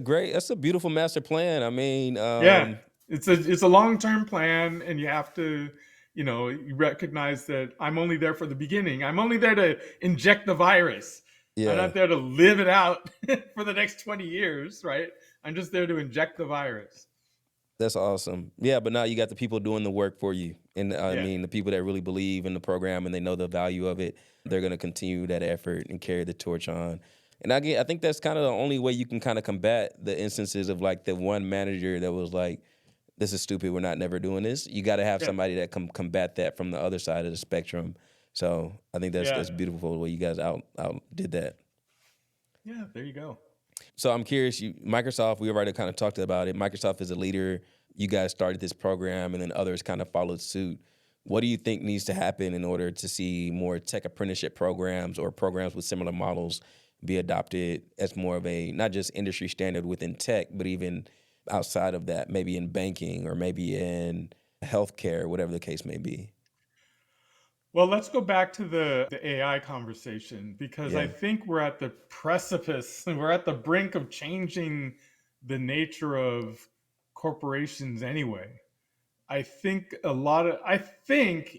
beautiful master plan. I mean, Yeah, it's a long term plan, and you have to, you recognize that I'm only there for the beginning. I'm only there to inject the virus. I'm yeah. not there to live it out for the next 20 years, right? I'm just there to inject the virus. That's awesome. Yeah, but now you got the people doing the work for you. And I Yeah, mean, the people that really believe in the program and they know the value of it, they're going to continue that effort and carry the torch on. And I think that's kind of the only way you can kind of combat the instances of like the one manager that was like, this is stupid. We're not never doing this. You got to have yeah, somebody that can combat that from the other side of the spectrum. So I think yeah, that's beautiful the way you guys out did that. yeah. There you go. So I'm curious, Microsoft, we already kind of talked about it. Microsoft is a leader. You guys started this program and then others kind of followed suit. What do you think needs to happen in order to see more tech apprenticeship programs or programs with similar models be adopted as more of a not just industry standard within tech, but even outside of that, maybe in banking or maybe in healthcare, whatever the case may be? Well, let's go back to the AI conversation because I Yeah. think we're at the precipice and we're at the brink of changing the nature of corporations anyway. I think,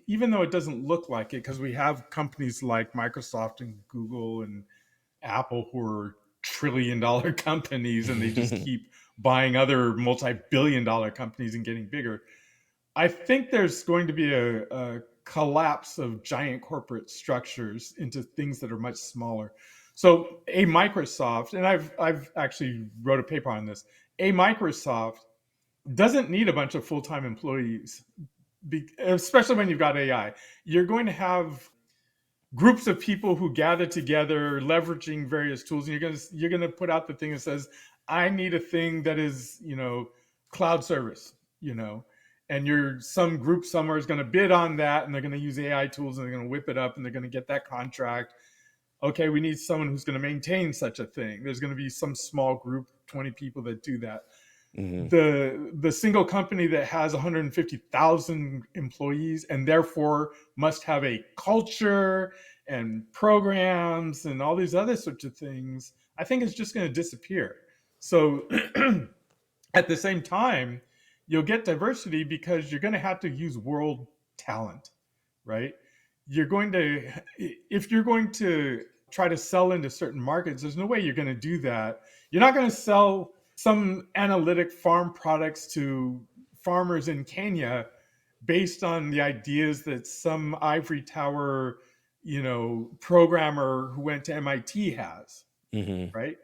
even though it doesn't look like it, because we have companies like Microsoft and Google and Apple who are $1 trillion companies and they just keep buying other multi-billion dollar companies and getting bigger. I think there's going to be a collapse of giant corporate structures into things that are much smaller. So a Microsoft, and I've actually wrote a paper on this. A Microsoft doesn't need a bunch of full-time employees, especially when you've got AI. You're going to have groups of people who gather together leveraging various tools, and you're going to put out the thing that says, I need a thing that is, cloud service, and some group somewhere is going to bid on that, and they're going to use AI tools, and they're going to whip it up, and they're going to get that contract. Okay, we need someone who's going to maintain such a thing. There's going to be some small group, 20 people that do that. Mm-hmm. The single company that has 150,000 employees and therefore must have a culture and programs and all these other sorts of things, I think is just going to disappear. So at the same time, you'll get diversity because you're going to have to use world talent, right? You're going to, if you're going to try to sell into certain markets, there's no way you're going to do that. You're not going to sell some analytic farm products to farmers in Kenya based on the ideas that some ivory tower, programmer who went to MIT has, Mm-hmm. right?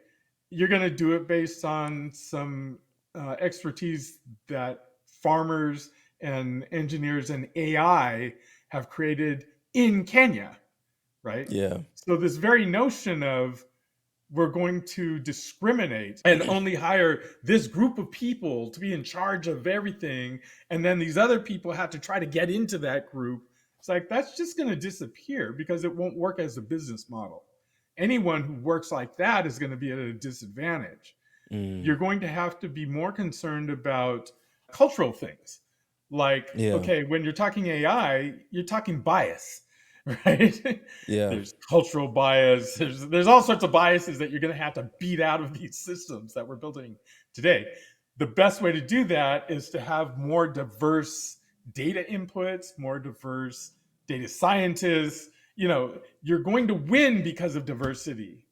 You're going to do it based on some expertise that farmers and engineers and AI have created in Kenya, right? Yeah. So this very notion of we're going to discriminate and only hire this group of people to be in charge of everything, and then these other people have to try to get into that group. It's like that's just going to disappear because it won't work as a business model. Anyone who works like that is going to be at a disadvantage. Mm. You're going to have to be more concerned about cultural things. Like, Yeah. okay, when you're talking AI, you're talking bias, right? Yeah. There's cultural bias. There's all sorts of biases that you're going to have to beat out of these systems that we're building today. The best way to do that is to have more diverse data inputs, more diverse data scientists. You're going to win because of diversity.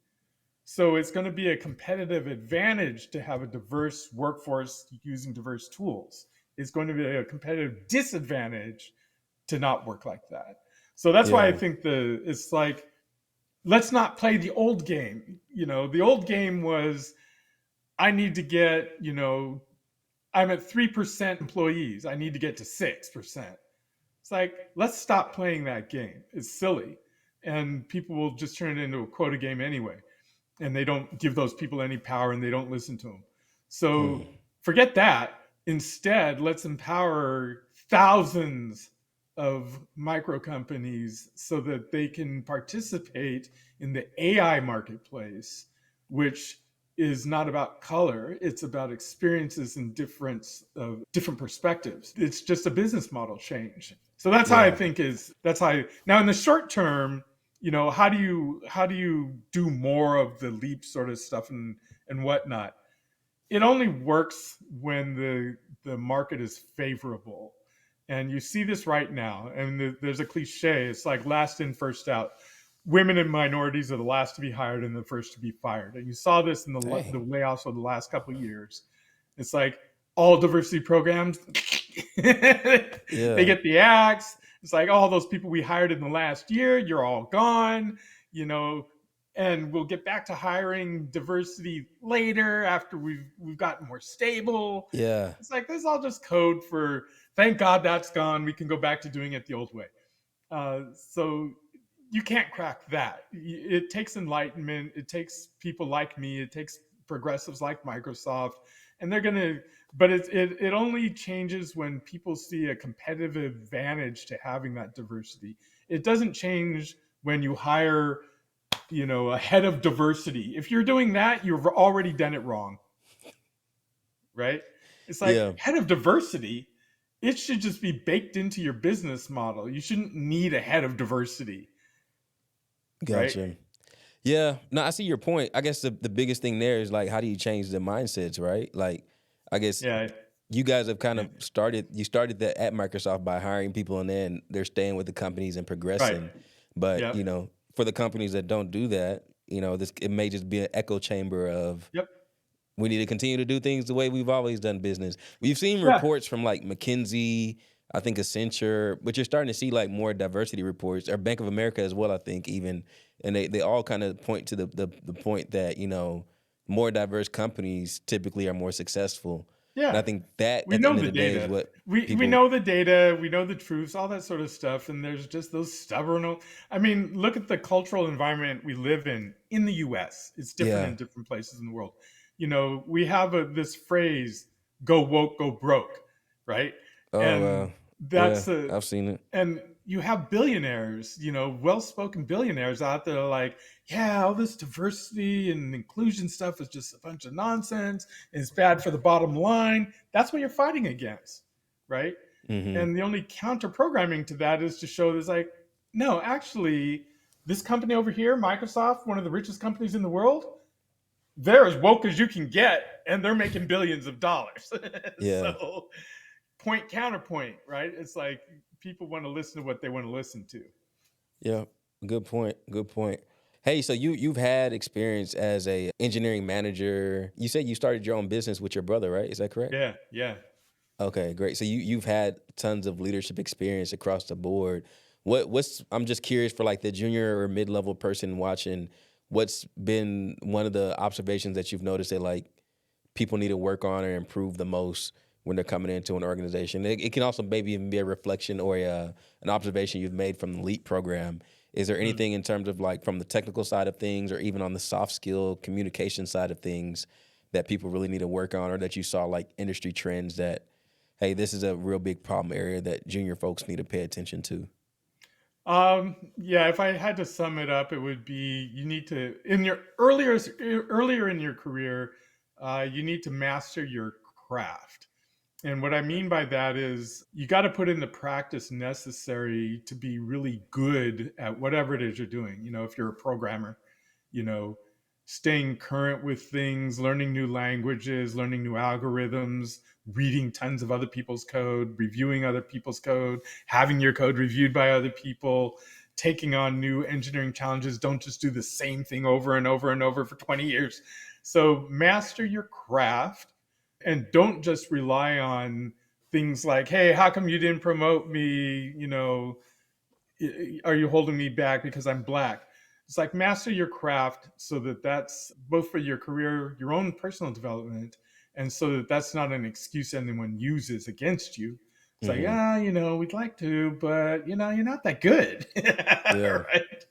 So it's going to be a competitive advantage to have a diverse workforce using diverse tools. It's going to be a competitive disadvantage to not work like that. So that's why I Yeah. think it's like, let's not play the old game. The old game was, I need to get, I'm at 3% employees. I need to get to 6%. It's like, let's stop playing that game. It's silly. And people will just turn it into a quota game anyway. And they don't give those people any power and they don't listen to them. Mm. So forget that. Instead, let's empower thousands of micro companies so that they can participate in the AI marketplace, which is not about color, it's about experiences and different perspectives. It's just a business model change. So that's how I Yeah. think now in the short term, how do you do more of the leap sort of stuff and whatnot. It only works when the market is favorable, and you see this right now. And there's a cliche, it's like last in first out. Women and minorities are the last to be hired and the first to be fired, and you saw this in the Dang. layoffs of the last couple of years. It's like all diversity programs they Yeah. get the axe. It's like all those people we hired in the last year, you're all gone, you know, and we'll get back to hiring diversity later after we've gotten more stable. Yeah. It's like this is all just code for thank God that's gone. We can go back to doing it the old way. So you can't crack that. It takes enlightenment. It takes people like me. It takes progressives like Microsoft, and they're gonna. But it only changes when people see a competitive advantage to having that diversity. It doesn't change when you hire, a head of diversity. If you're doing that, you've already done it wrong, right? It's like Yeah. head of diversity. It should just be baked into your business model. You shouldn't need a head of diversity, right? Gotcha. Yeah. No, I see your point. I guess the biggest thing there is like, how do you change the mindsets, right? Like, I guess Yeah, you guys have kind yeah. of started that at Microsoft by hiring people and then they're staying with the companies and Right. progressing. But, Yep. for the companies that don't do that, it may just be an echo chamber of Yep. we need to continue to do things the way we've always done business. We've seen Yeah. reports from like McKinsey, I think Accenture, but you're starting to see like more diversity reports, or Bank of America as well, I think even, and they all kind of point to the point that more diverse companies typically are more successful. And I Yeah. think that We at the know end of the the day is data. what We people. know the data, we know the truths, all that sort of stuff, and there's just those stubborn. I mean, look at the cultural environment we live in the U.S. It's different Yeah. in different places in the world. We have this phrase, "Go woke, go broke," right? Oh And wow. Yeah, that's a I've seen it. and you have billionaires, well-spoken billionaires out there like, yeah, all this diversity and inclusion stuff is just a bunch of nonsense. And it's bad for the bottom line. That's what you're fighting against, right? Mm-hmm. And the only counter programming to that is to show there's like, no, actually, this company over here, Microsoft, one of the richest companies in the world, they're as woke as you can get, and they're making billions of dollars. Yeah. So point counterpoint, right? It's like people want to listen to what they want to listen to. Yeah. Good point. Good point. Hey, so you've had experience as a engineering manager. You said you started your own business with your brother, right? Is that correct? Yeah, yeah. Okay, great. So you've had tons of leadership experience across the board. What's I'm just curious for like the junior or mid-level person watching, what's been one of the observations that you've noticed that like people need to work on or improve the most when they're coming into an organization? It can also maybe even be a reflection or an observation you've made from the LEAP program. Is there Hmm. anything in terms of like from the technical side of things or even on the soft skill communication side of things that people really need to work on, or that you saw like industry trends that, hey, this is a real big problem area that junior folks need to pay attention to? Yeah, if I had to sum it up, it would be you need to in your earlier in your career, you need to master your craft. And what I mean by that is you got to put in the practice necessary to be really good at whatever it is you're doing. If you're a programmer, you know, staying current with things, learning new languages, learning new algorithms, reading tons of other people's code, reviewing other people's code, having your code reviewed by other people, taking on new engineering challenges. Don't just do the same thing over and over and over for 20 years. So master your craft and don't just rely on things like, hey, how come you didn't promote me? Are you holding me back because I'm black? It's like master your craft so that that's both for your career, your own personal development, and so that that's not an excuse anyone uses against you. It's like, Mm-hmm. we'd like to, but you're not that good, Yeah. right?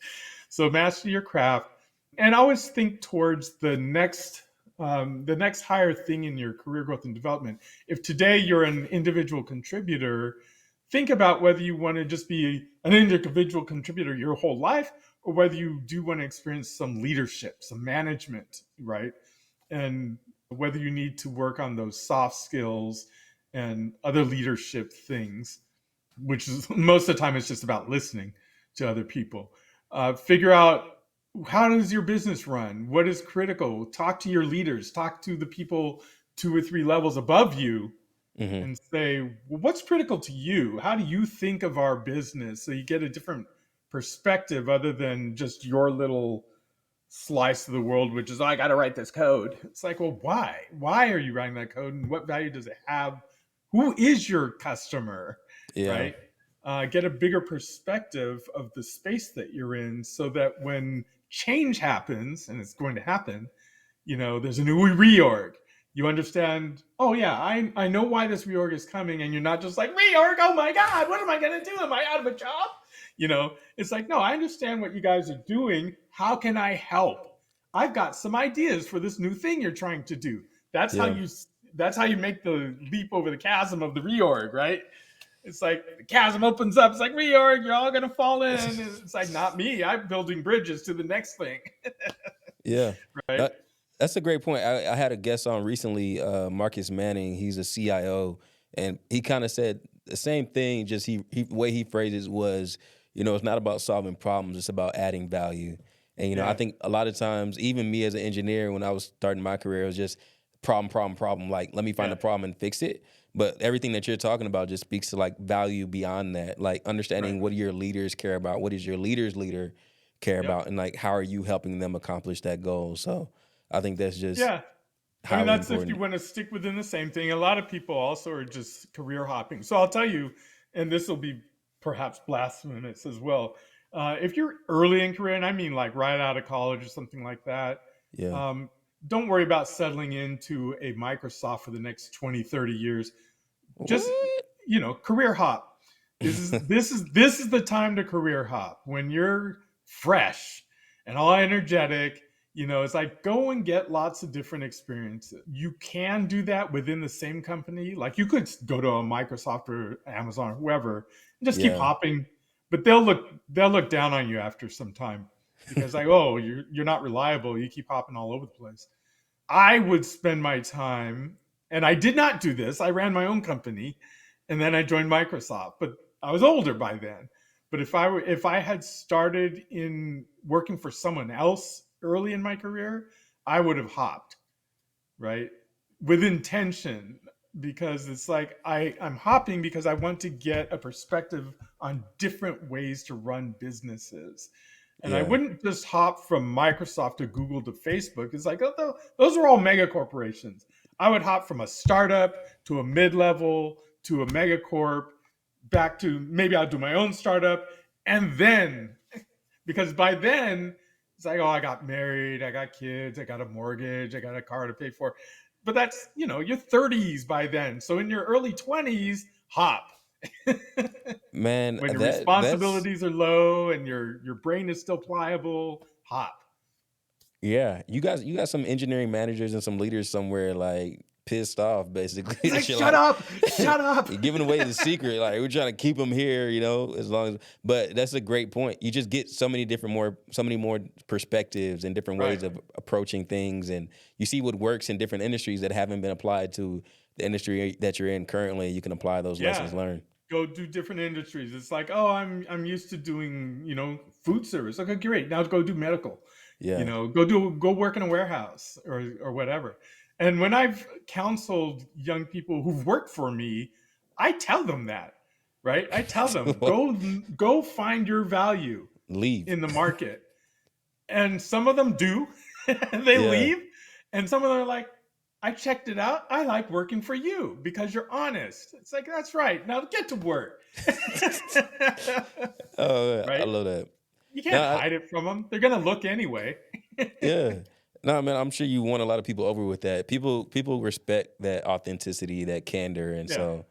So master your craft, and always think towards the next higher thing in your career growth and development. If today you're an individual contributor, think about whether you want to just be an individual contributor your whole life or whether you do want to experience some leadership, some management, right? And whether you need to work on those soft skills and other leadership things, which is most of the time it's just about listening to other people. Figure out how does your business run? What is critical? Talk to your leaders, talk to the people 2 or 3 levels above you Mm-hmm. and say, well, what's critical to you? How do you think of our business? So you get a different perspective other than just your little slice of the world, which is, oh, I got to write this code. It's like, well, why? Why are you writing that code? And what value does it have? Who is your customer? Yeah. Right? Get a bigger perspective of the space that you're in so that when change happens, and it's going to happen, there's a new reorg. You understand, oh yeah, I know why this reorg is coming, and you're not just like, reorg, oh my God, what am I gonna do? Am I out of a job? It's like, no, I understand what you guys are doing. How can I help? I've got some ideas for this new thing you're trying to do. That's how Yeah. you that's how you make the leap over the chasm of the reorg, right? It's like the chasm opens up. It's like reorg, you're all gonna fall in. It's like not me. I'm building bridges to the next thing, Yeah. right? That, that's a great point. I had a guest on recently, Marcus Manning. He's a CIO, and he kind of said the same thing. Just he way he phrases was, it's not about solving problems; it's about adding value. And I Yeah, think a lot of times, even me as an engineer, when I was starting my career, it was just problem, problem, problem. Like, let me find yeah, a problem and fix it. But everything that you're talking about just speaks to like value beyond that. Like right. understanding what do your leaders care about, what does your leader's leader care Yep. about, and like how are you helping them accomplish that goal. So I think that's just Yeah. I mean, highly that's if you important. want to stick within the same thing. A lot of people also are just career hopping. So I'll tell you, and this will be perhaps blasphemous as well. If you're early in career, and I mean like right out of college or something like that, Yeah. um, don't worry about settling into a Microsoft for the next 20, 30 years. Just, What? career hop. This is the time to career hop when you're fresh and all energetic. It's like go and get lots of different experiences. You can do that within the same company. Like you could go to a Microsoft or Amazon or whoever and just keep Yeah. hopping, but they'll look down on you after some time because like, oh, you're not reliable. You keep hopping all over the place. I would spend my time, and I did not do this. I ran my own company, and then I joined Microsoft. But I was older by then. But if I had started in working for someone else early in my career, I would have hopped, right, with intention, because it's like I'm hopping because I want to get a perspective on different ways to run businesses. And I Yeah. wouldn't just hop from Microsoft to Google to Facebook. It's like, oh, those are all mega corporations. I would hop from a startup to a mid level to a mega corp, back to maybe I'll do my own startup. And then, because by then, it's like, oh, I got married, I got kids, I got a mortgage, I got a car to pay for. But that's, your 30s by then. So in your early 20s, hop. Man, When your that's responsibilities are low and your brain is still pliable, hop. yeah. You got some engineering managers and some leaders somewhere like pissed off basically He's like, that you're shut like up, shut up. you're giving away the secret. Like we're trying to keep them here, as long as. But that's a great point. You just get so many more perspectives and different Right. ways of approaching things, and you see what works in different industries that haven't been applied to the industry that you're in currently. You can apply those lessons Yeah. learned. Go do different industries. It's like, oh, I'm used to doing, food service. Okay, great. Now go do medical. Yeah. Go work in a warehouse or whatever. And when I've counseled young people who've worked for me, I tell them that, right? I tell them, go find your value Leave. in the market. And some of them do. They Yeah. leave. And some of them are like, I checked it out. I like working for you because you're honest. It's like, that's right. Now get to work. Oh, yeah, I Right? love that. You can't No, hide it from them. They're going to look anyway. yeah. No, man, I'm sure you won a lot of people over with that. People respect that authenticity, that candor, and Yeah. so,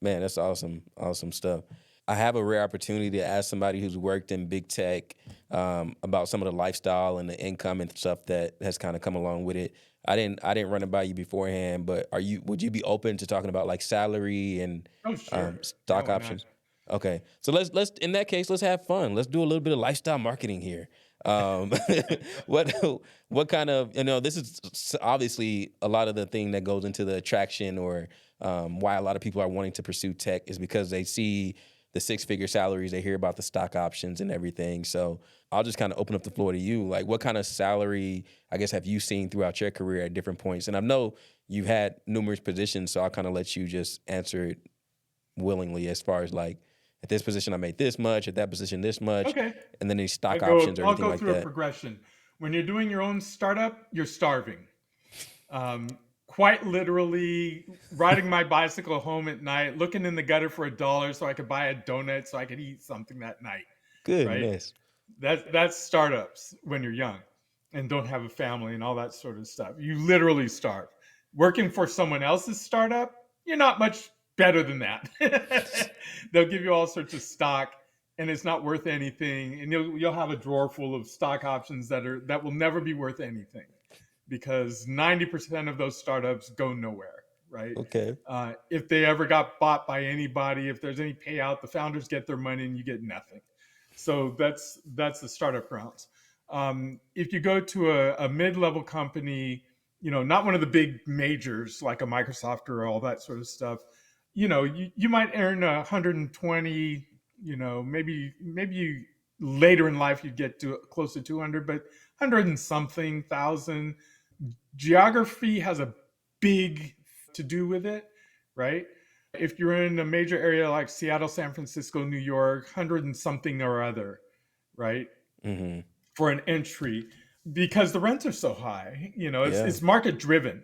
man, that's awesome, awesome stuff. I have a rare opportunity to ask somebody who's worked in big tech about some of the lifestyle and the income and stuff that has kind of come along with it. I didn't run it by you beforehand, but would you be open to talking about like salary and Oh, sure. Yeah, stock why not? options? Okay, so let's in that case let's have fun. Let's do a little bit of lifestyle marketing here. Um, what what kind of this is obviously a lot of the thing that goes into the attraction or why a lot of people are wanting to pursue tech is because they see the six-figure salaries, they hear about the stock options and everything. So I'll just kind of open up the floor to you. Like, what kind of salary, I guess, have you seen throughout your career at different points? And I know you've had numerous positions, so I'll kind of let you just answer it willingly as far as like, at this position I made this much, at that position this much, Okay. and then any I stock go. options or I'll anything go like through a that. progression. When you're doing your own startup, you're starving. Quite literally, riding my bicycle home at night, looking in the gutter for $1 so I could buy a donut so I could eat something that night. Right? Goodness. That's startups when you're young and don't have a family and all that sort of stuff. You literally starve. Working for someone else's startup, you're not much better than that. They'll give you all sorts of stock and it's not worth anything, and you'll have a drawer full of stock options that will never be worth anything because 90% of those startups go nowhere, right? Okay. If they ever got bought by anybody, if there's any payout, the founders get their money and you get nothing. So that's the startup rounds. If you go to a mid-level company, not one of the big majors like a Microsoft or all that sort of stuff, you might earn 120. Maybe you later in life you'd get to close to 200, but 100 and something thousand. Geography has a big to do with it, right? If you're in a major area like Seattle, San Francisco, New York, 100 and something or other, right? Mm-hmm. For an entry, because the rents are so high. Yeah. It's market driven.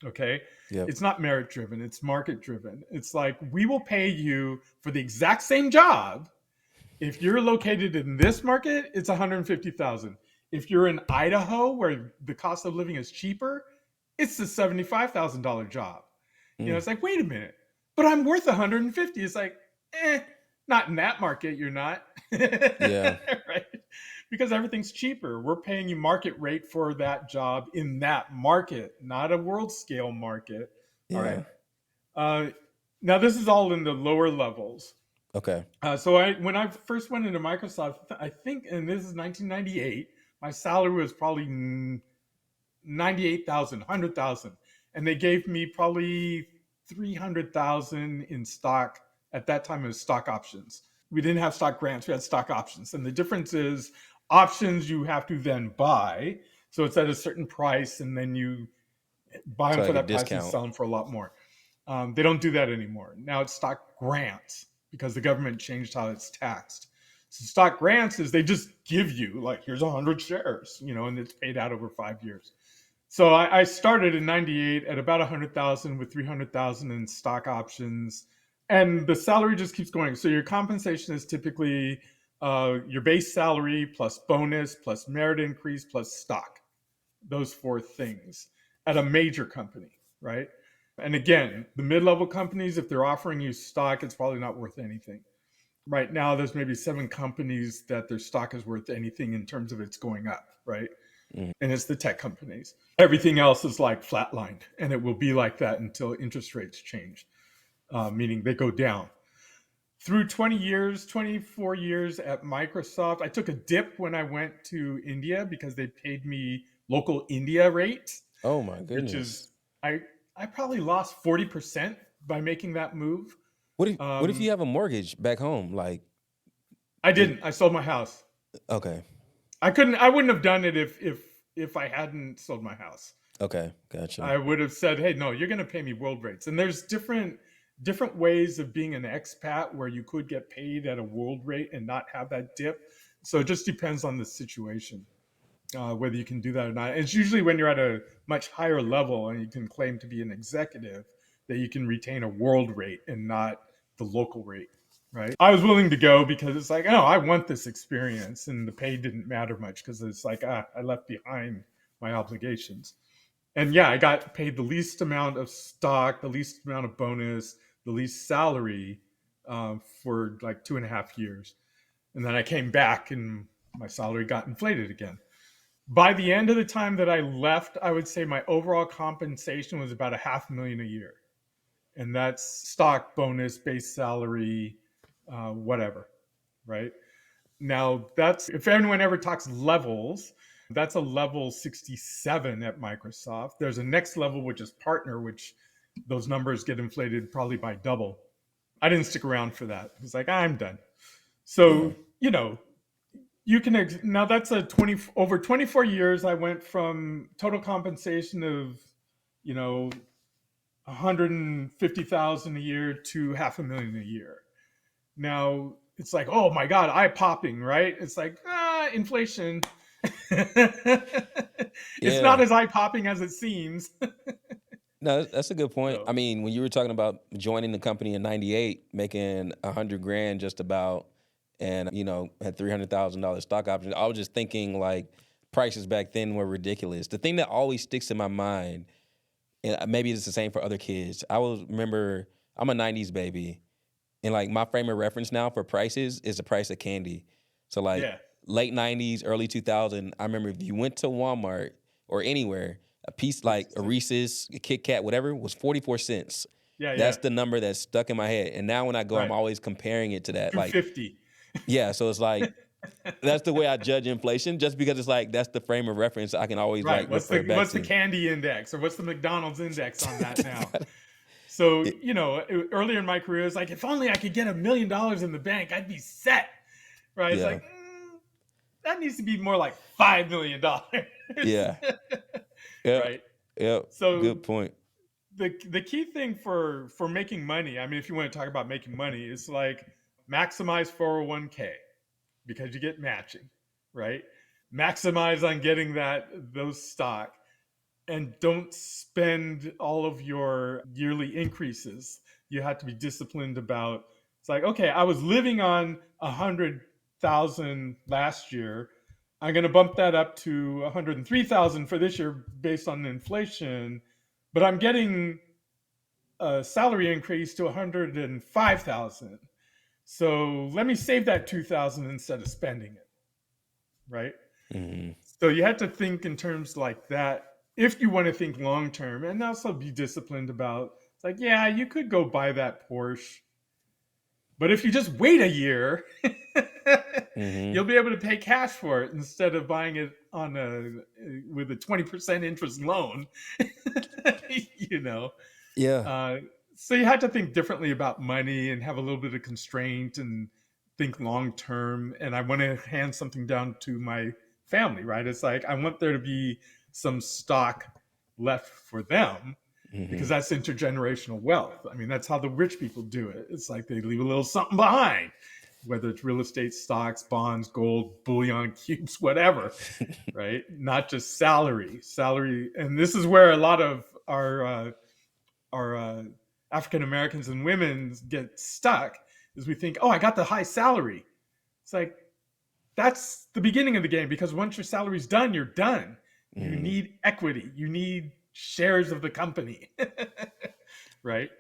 Okay. Yep. It's not merit driven, it's market driven. It's like we will pay you for the exact same job. If you're located in this market, it's 150,000. If you're in Idaho, where the cost of living is cheaper, it's a $75,000 job. Mm. It's like, wait a minute, but I'm worth 150. It's like, not in that market. You're not, Yeah. right? Because everything's cheaper. We're paying you market rate for that job in that market, not a world scale market. All right. Yeah. Uh, Now this is all in the lower levels. Okay. So when I first went into Microsoft, I think, and this is 1998, my salary was probably 98,000, 100,000, and they gave me probably 300,000 in stock. At that time, it was stock options. We didn't have stock grants; we had stock options, and the difference is options you have to then buy. So it's at a certain price, and then you buy So them for like a that price and discount. sell them for a lot more. They don't do that anymore. Now it's stock grants because the government changed how it's taxed. So stock grants is they just give you like here's 100 shares, and it's paid out over 5 years. So I started in '98 at about 100,000 with 300,000 in stock options, and the salary just keeps going. So your compensation is typically your base salary plus bonus plus merit increase plus stock. Those four things at a major company, right? And again, the mid-level companies, if they're offering you stock, it's probably not worth anything. Right now, there's maybe 7 companies that their stock is worth anything in terms of it's going up, right? Mm. And it's the tech companies. Everything else is like flatlined, and it will be like that until interest rates change, meaning they go down. Through 20 years, 24 years at Microsoft, I took a dip when I went to India because they paid me local India rates, Oh my which goodness. is I probably lost 40% by making that move. What if you Um, have a mortgage back home? Like I is didn't. I sold my house. okay. I couldn't. I wouldn't have done it if I hadn't sold my house. Okay, gotcha. I would have said, "Hey, no, you're going to pay me world rates." And there's different ways of being an expat where you could get paid at a world rate and not have that dip. So it just depends on the situation, whether you can do that or not. It's usually when you're at a much higher level and you can claim to be an executive that you can retain a world rate and not the local rate. Right. I was willing to go because it's like, oh, I want this experience. And the pay didn't matter much because it's like, I left behind my obligations. And yeah, I got paid the least amount of stock, the least amount of bonus, the least salary for like 2.5 years. And then I came back and my salary got inflated again. By the end of the time that I left, I would say my overall compensation was about a half million a year. And that's stock, bonus, base salary, whatever, right? Now, that's if anyone ever talks levels, that's a level 67 at Microsoft. There's a next level, which is partner, which those numbers get inflated probably by double. I didn't stick around for that. It's like, I'm done. Yeah. So, you can, now that's a 20, over 24 years, I went from total compensation of, you know, 150,000 a year to half a million a year. Now it's like, oh my God, eye popping, right? It's like, inflation. It's not Yeah. as eye popping as it seems. No, that's a good point. So, I mean, when you were talking about joining the company in '98, making 100 grand just about, and had $300,000 stock options, I was just thinking like prices back then were ridiculous. The thing that always sticks in my mind, and maybe it's the same for other kids. I was remember I'm a '90s baby, and like my frame of reference now for prices is the price of candy. So like yeah, late '90s, early 2000, I remember if you went to Walmart or anywhere, a piece like a 50 cents. Reese's, a Kit Kat, whatever, was 44 cents. Yeah, That's yeah, the number that's stuck in my head. And now when I go, I'm right. always comparing it to that. Like, 250. yeah, so it's like that's the way I judge inflation, just because it's like that's the frame of reference I can always Right. like What's refer the back what's the to. candy index or what's the McDonald's index on that now? So, It- earlier in my career, it's like, if only I could get $1 million in the bank, I'd be set. Right. It's yeah, like, that needs to be more like $5 million. yeah, yeah, Right. yeah. So Good point. the key thing for making money, I mean, if you want to talk about making money, is like maximize 401k because you get matching, right? Maximize on getting those stock and don't spend all of your yearly increases. You have to be disciplined about. It's like, okay, I was living on 100,000 last year. I'm going to bump that up to 103,000 for this year based on inflation, but I'm getting a salary increase to 105,000. So let me save that 2,000 instead of spending it, right? Hmm. So you have to think in terms like that if you want to think long term, and also be disciplined about it's like, yeah, you could go buy that Porsche, but if you just wait a year, Hmm. you'll be able to pay cash for it instead of buying it on a with a 20% interest loan. you know, Yeah. uh, so you have to think differently about money and have a little bit of constraint and think long term. And I want to hand something down to my family, right? It's like I want there to be some stock left for them because Hmm. that's intergenerational wealth. I mean, that's how the rich people do it. It's like they leave a little something behind, whether it's real estate, stocks, bonds, gold, bullion, cubes, whatever, right? Not just salary. And this is where a lot of our African Americans and women get stuck is we think, oh, I got the high salary. It's like that's the beginning of the game because once your salary's done, you're done. You Hmm. need equity. You need shares of the company, right?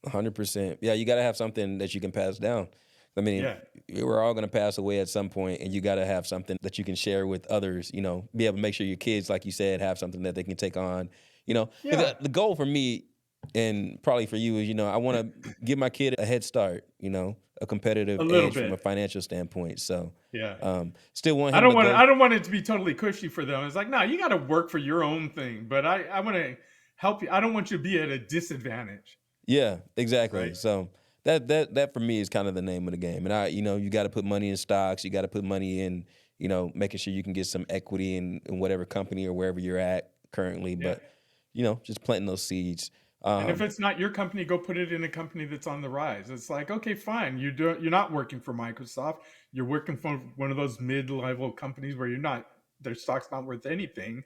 100%. Yeah, you got to have something that you can pass down. I mean, Yeah, we're all going to pass away at some point, and you got to have something that you can share with others. Be able to make sure your kids, like you said, have something that they can take on. 'Cause yeah, the goal for me, and probably for you, is I want to give my kid a head start. A a competitive little edge from a bit. financial standpoint. So, Yeah. still want I him don't to want it. go. I don't want it to be totally cushy for them. It's like, no, you got to work for your own thing. But I want to help you. I don't want you to be at a disadvantage, Yeah, exactly. right? So that for me is kind of the name of the game. And you got to put money in stocks. You got to put money in, making sure you can get some equity in whatever company or wherever you're at currently. Yeah. But just planting those seeds. And if Um, it's not your company, go put it in a company that's on the rise. It's like, okay, fine. You're not working for Microsoft. You're working for one of those mid-level companies where their stock's not worth anything.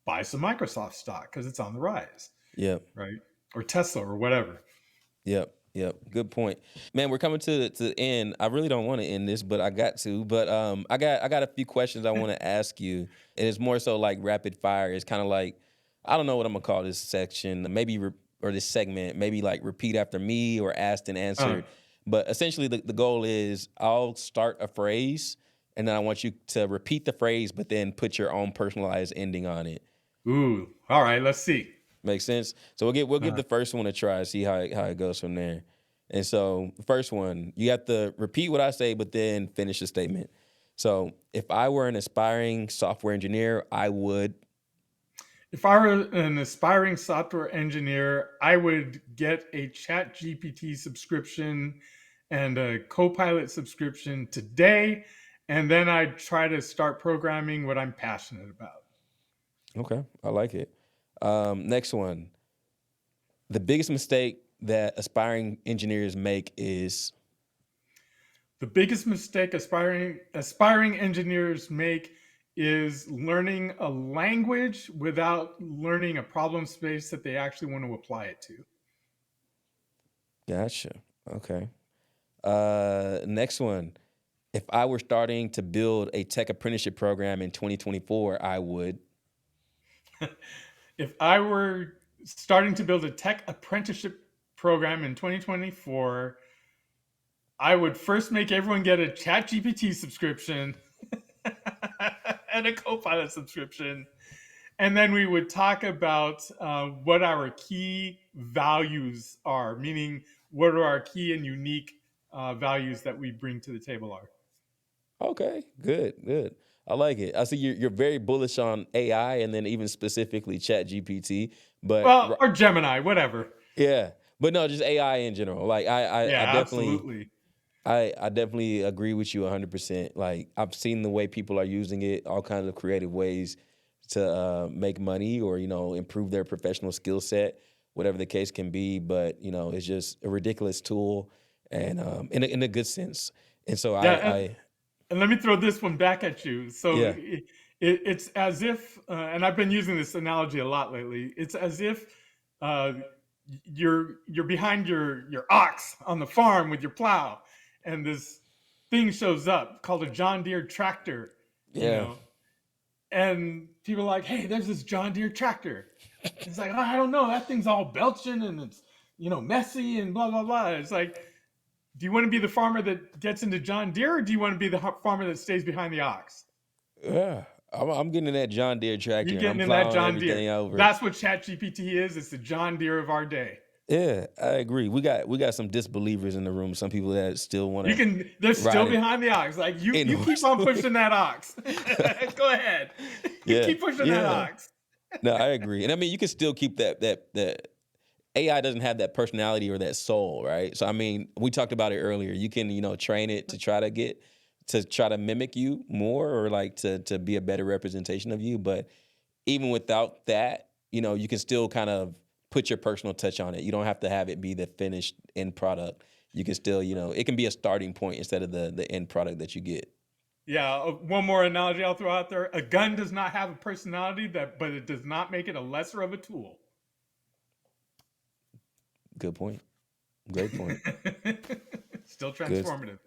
Buy some Microsoft stock because it's on the rise, yep, right? Or Tesla or whatever. yep. Good point, man. We're coming to the end. I really don't want to end this, but I got to. But I got a few questions I want to ask you, and it's more so like rapid fire. It's kind of like I don't know what I'm gonna call this section. Maybe or this segment. Maybe like repeat after me or asked and Uh, answered. But essentially, the goal is I'll start a phrase, and then I want you to repeat the phrase, but then put your own personalized ending on it. ooh, all right. Let's see. Makes sense. So we'll give Uh, the first one a try, see how it goes from there. And so the first one, you have to repeat what I say, but then finish the statement. So if I were an aspiring software engineer, I would. if I were an aspiring software engineer, I would get a Chat GPT subscription and a Copilot subscription today, and then I'd try to start programming what I'm passionate about. Okay, I like it. Next one. The biggest mistake that aspiring engineers make is The biggest mistake aspiring engineers make is learning a language without learning a problem space that they actually want to apply it to. gotcha. Okay. Next one. If I were starting to build a tech apprenticeship program in 2024, I would. If I were starting to build a tech apprenticeship program in 2024, I would first make everyone get a Chat GPT subscription and a Copilot subscription. And then we would talk about what our key values are, meaning what are our key and unique values that we bring to the table are. Okay, good. I like it. I see you're very bullish on AI and then even specifically Chat GPT. But Well, or Gemini, whatever. yeah, but no, just AI in general. Like I Yeah, definitely absolutely. I definitely agree with you 100%. Like I've seen the way people are using it, all kinds of creative ways to make money or improve their professional skill set, whatever the case can be. But it's just a ridiculous tool, and in a good sense. And so Yeah, I and let me throw this one back at you. So yeah. it's as if, and I've been using this analogy a lot lately. It's as if uh, you're behind your ox on the farm with your plow, and this thing shows up called a John Deere tractor, you Yeah. know, and people are like, hey, there's this John Deere tractor. It's like, oh, I don't know, that thing's all belching and it's, messy and blah, blah, blah. It's like, do you want to be the farmer that gets into John Deere, or do you want to be the farmer that stays behind the ox? Yeah. I'm getting in that John Deere You're tractor and I'm getting in that plowing John Deere. everything over. That's what ChatGPT is. It's the John Deere of our day. Yeah, I agree. We got some disbelievers in the room. Some people that still want to They're still ride it behind the ox. Like, in you keep on horse. pushing that ox. Go ahead. You Yeah, keep pushing that yeah. ox. No, I agree. And I mean, you can still keep that AI doesn't have that personality or that soul, right? So I mean, we talked about it earlier. You can, train it to try to mimic you more, or like to be a better representation of you. But even without that, you can still kind of put your personal touch on it. You don't have to have it be the finished end product. You can still, it can be a starting point instead of the end product that you get. Yeah, one more analogy I'll throw out there. A gun does not have a personality, but it does not make it a lesser of a tool. Good point. Great point. Still Good. transformative.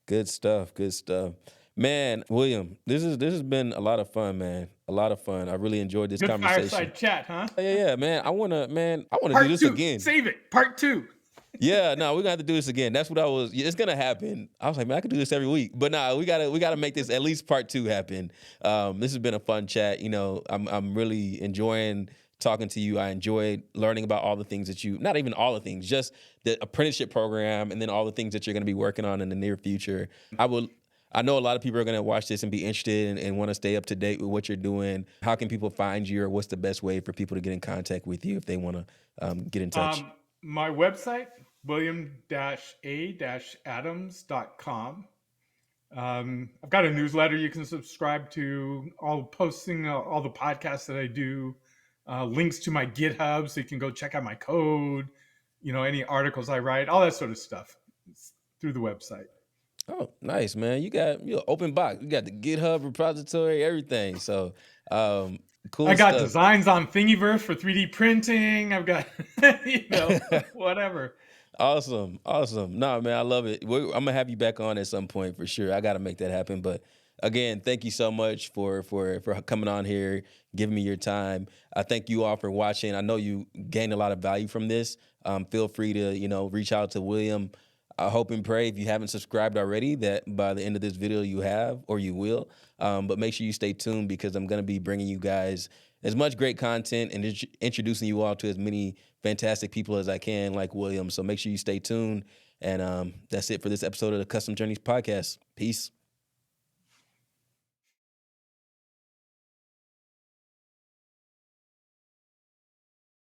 Good stuff. Good stuff. Man, William, this has been a lot of fun, man. A lot of fun. I really enjoyed this Good conversation. fireside chat, huh? Yeah, man. I wanna do Part this 2. again. Save it. Part 2. Yeah, no, we're gonna have to do this again. That's what it's gonna happen. I was like, man, I could do this every week. But nah, we gotta make this at least part 2 happen. This has been a fun chat. I'm really enjoying talking to you. I enjoyed learning about all the things that not even all the things, just the apprenticeship program, and then all the things that you're gonna be working on in the near future. I know a lot of people are going to watch this and be interested and want to stay up to date with what you're doing. How can people find you, or what's the best way for people to get in contact with you if they want to get in touch? My website, william-a-adams.com. I've got a newsletter you can subscribe to, all posting all the podcasts that I do, links to my GitHub so you can go check out my code, any articles I write, all that sort of stuff. It's through the website. Oh, nice, man. You're open box. You got the GitHub repository, everything. So, cool I got stuff. designs on Thingiverse for 3D printing. I've got, whatever. Awesome. No, man, I love it. I'm going to have you back on at some point for sure. I got to make that happen. But again, thank you so much for coming on here, giving me your time. I thank you all for watching. I know you gained a lot of value from this. Feel free to, reach out to William. I hope and pray, if you haven't subscribed already, that by the end of this video you have, or you will. But make sure you stay tuned, because I'm going to be bringing you guys as much great content and introducing you all to as many fantastic people as I can, like William. So make sure you stay tuned. And that's it for this episode of the Custom Journeys podcast. Peace.